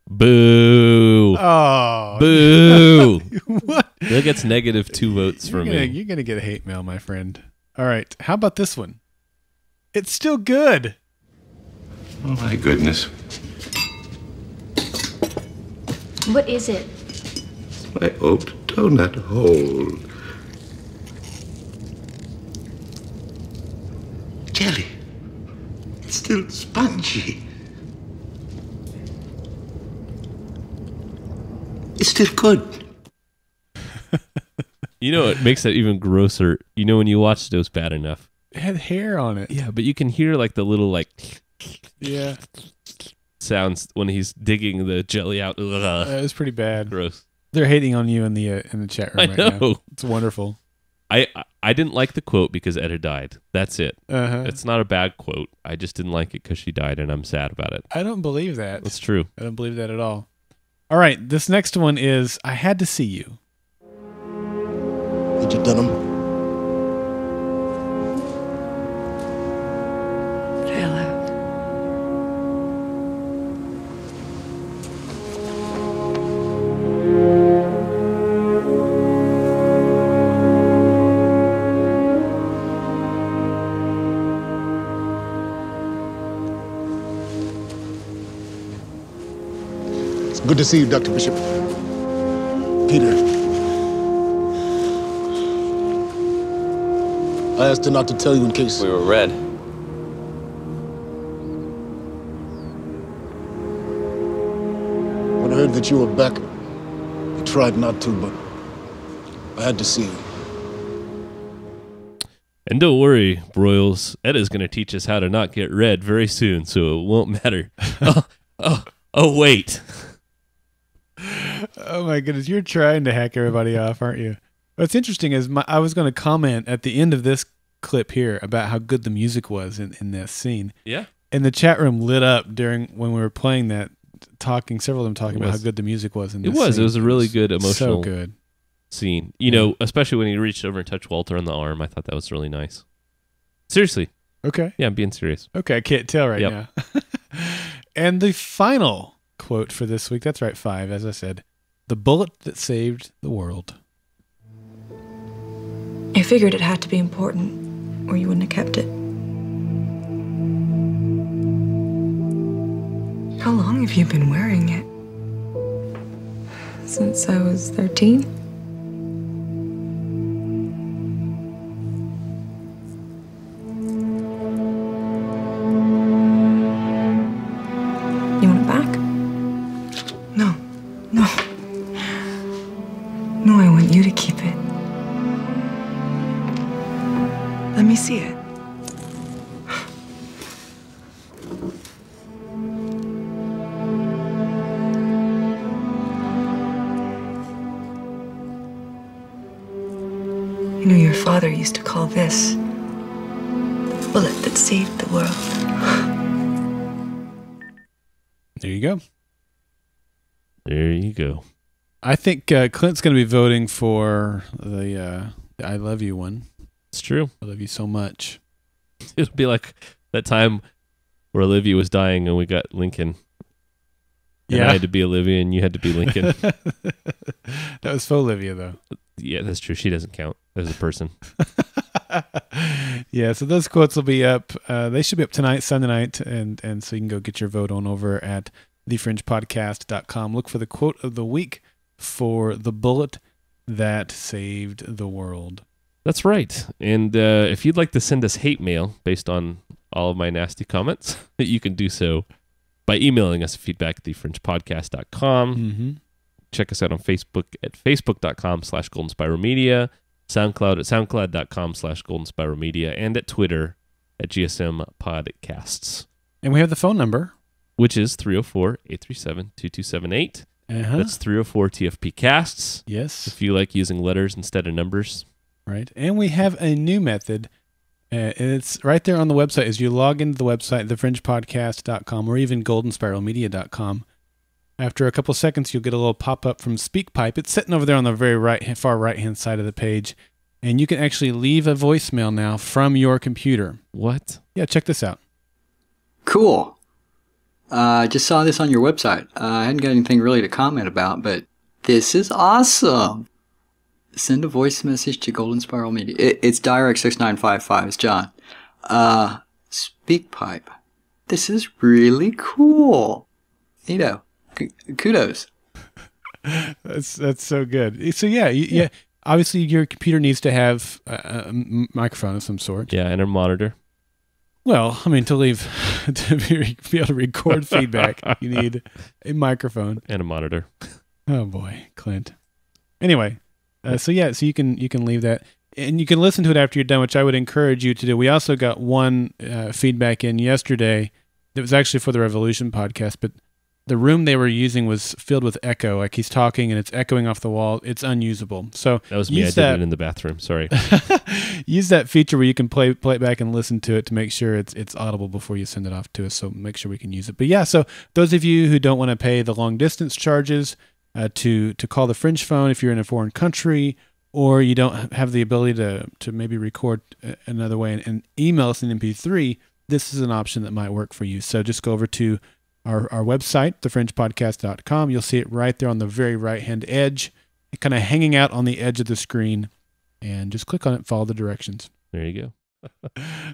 Boo. Oh. Boo. What? That gets negative 2 votes for me. You're going to get hate mail, my friend. All right. How about this one? It's still good. Oh, my goodness. What is it? It's my old donut hole. Jelly. It's still spongy. It's still good. You know what makes that even grosser? You know when you watched it was bad enough. It had hair on it. Yeah, but you can hear like the little like Yeah. sounds when he's digging the jelly out. It was pretty bad. Gross. They're hating on you in the chat room right now. know. It's wonderful. I didn't like the quote because Etta died. That's it. Uh-huh. It's not a bad quote. I just didn't like it because she died, and I'm sad about it. I don't believe that. That's true. I don't believe that at all. All right, this next one is, I had to see you. Did you done him? Hello. Good to see you, Dr. Bishop. Peter. I asked her not to tell you in case... We were red. When I heard that you were back, I tried not to, but I had to see you. And don't worry, Broyles. Etta's going to teach us how to not get red very soon, so it won't matter. Oh, wait. Oh my goodness, you're trying to hack everybody off, aren't you? What's interesting is I was going to comment at the end of this clip here about how good the music was in this scene. Yeah. And the chat room lit up when we were playing that, several of them talking about how good the music was in this scene. It was a really good emotional so good scene. You know, especially when he reached over and touched Walter on the arm. I thought that was really nice. Seriously. Okay. Yeah, I'm being serious. Okay, I can't tell right now. And the final quote for this week, that's right, 5, as I said, the bullet that saved the world. I figured it had to be important, or you wouldn't have kept it. How long have you been wearing it? Since I was 13? You want it back? No. No, I want you to keep it. Let me see it. You know, your father used to call this the bullet that saved the world. There you go. There you go. I think Clint's going to be voting for the I love you one. It's true. I love you so much. It'll be like that time where Olivia was dying and we got Lincoln. And I had to be Olivia and you had to be Lincoln. That was for Olivia, though. Yeah, that's true. She doesn't count as a person. Yeah, so those quotes will be up. They should be up tonight, Sunday night, and so you can go get your vote on over at thefringepodcast.com. Look for the quote of the week for the bullet that saved the world. That's right. And if you'd like to send us hate mail based on all of my nasty comments, you can do so by emailing us feedback at thefringepodcast.com. Mm-hmm. Check us out on Facebook at facebook.com/Golden Spiral Media, SoundCloud at soundcloud.com/Golden Spiral Media, and at Twitter at GSM Podcasts. And we have the phone number, which is 304-837-2278. That's 304-TFP-CASTS. Yes. If you like using letters instead of numbers. Right. And we have a new method. And it's right there on the website. As you log into the website, thefringepodcast.com or even goldenspiralmedia.com, after a couple seconds, you'll get a little pop-up from SpeakPipe. It's sitting over there on the very far right-hand side of the page. And you can actually leave a voicemail now from your computer. What? Yeah, check this out. Cool. I just saw this on your website. I hadn't got anything really to comment about, but this is awesome. Send a voice message to Golden Spiral Media. It's Direct 6955. It's John. SpeakPipe. This is really cool. You know, kudos. That's so good. So yeah. Obviously, your computer needs to have a microphone of some sort. Yeah, and a monitor. Well, I mean, to be able to record feedback, you need a microphone and a monitor. Oh boy, Clint. Anyway, so you can leave that, and you can listen to it after you're done, which I would encourage you to do. We also got one feedback in yesterday that was actually for the Revolution podcast, but the room they were using was filled with echo. Like he's talking and it's echoing off the wall. It's unusable. So that was me. I did it in the bathroom. Sorry. Use that feature where you can play it back and listen to it to make sure it's audible before you send it off to us. So make sure we can use it. But yeah, so those of you who don't want to pay the long distance charges to call the Fringe phone if you're in a foreign country, or you don't have the ability to maybe record another way and email us an MP3, this is an option that might work for you. So just go over to our website, thefringepodcast.com. You'll see it right there on the very right-hand edge, kind of hanging out on the edge of the screen. And just click on it, follow the directions. There you go.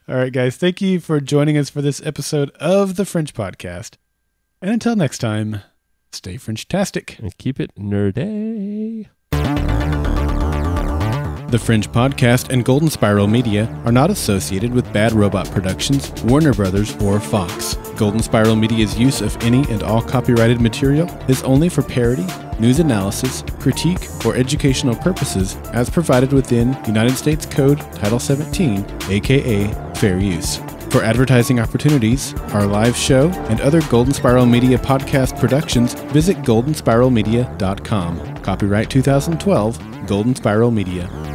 All right, guys. Thank you for joining us for this episode of the Fringe Podcast. And until next time, Stay Fringe-tastic. And keep it nerdy. The Fringe Podcast and Golden Spiral Media are not associated with Bad Robot Productions, Warner Brothers, or Fox. Golden Spiral Media's use of any and all copyrighted material is only for parody, news analysis, critique, or educational purposes as provided within United States Code Title 17, aka Fair Use. For advertising opportunities, our live show, and other Golden Spiral Media podcast productions, visit goldenspiralmedia.com. Copyright 2012, Golden Spiral Media.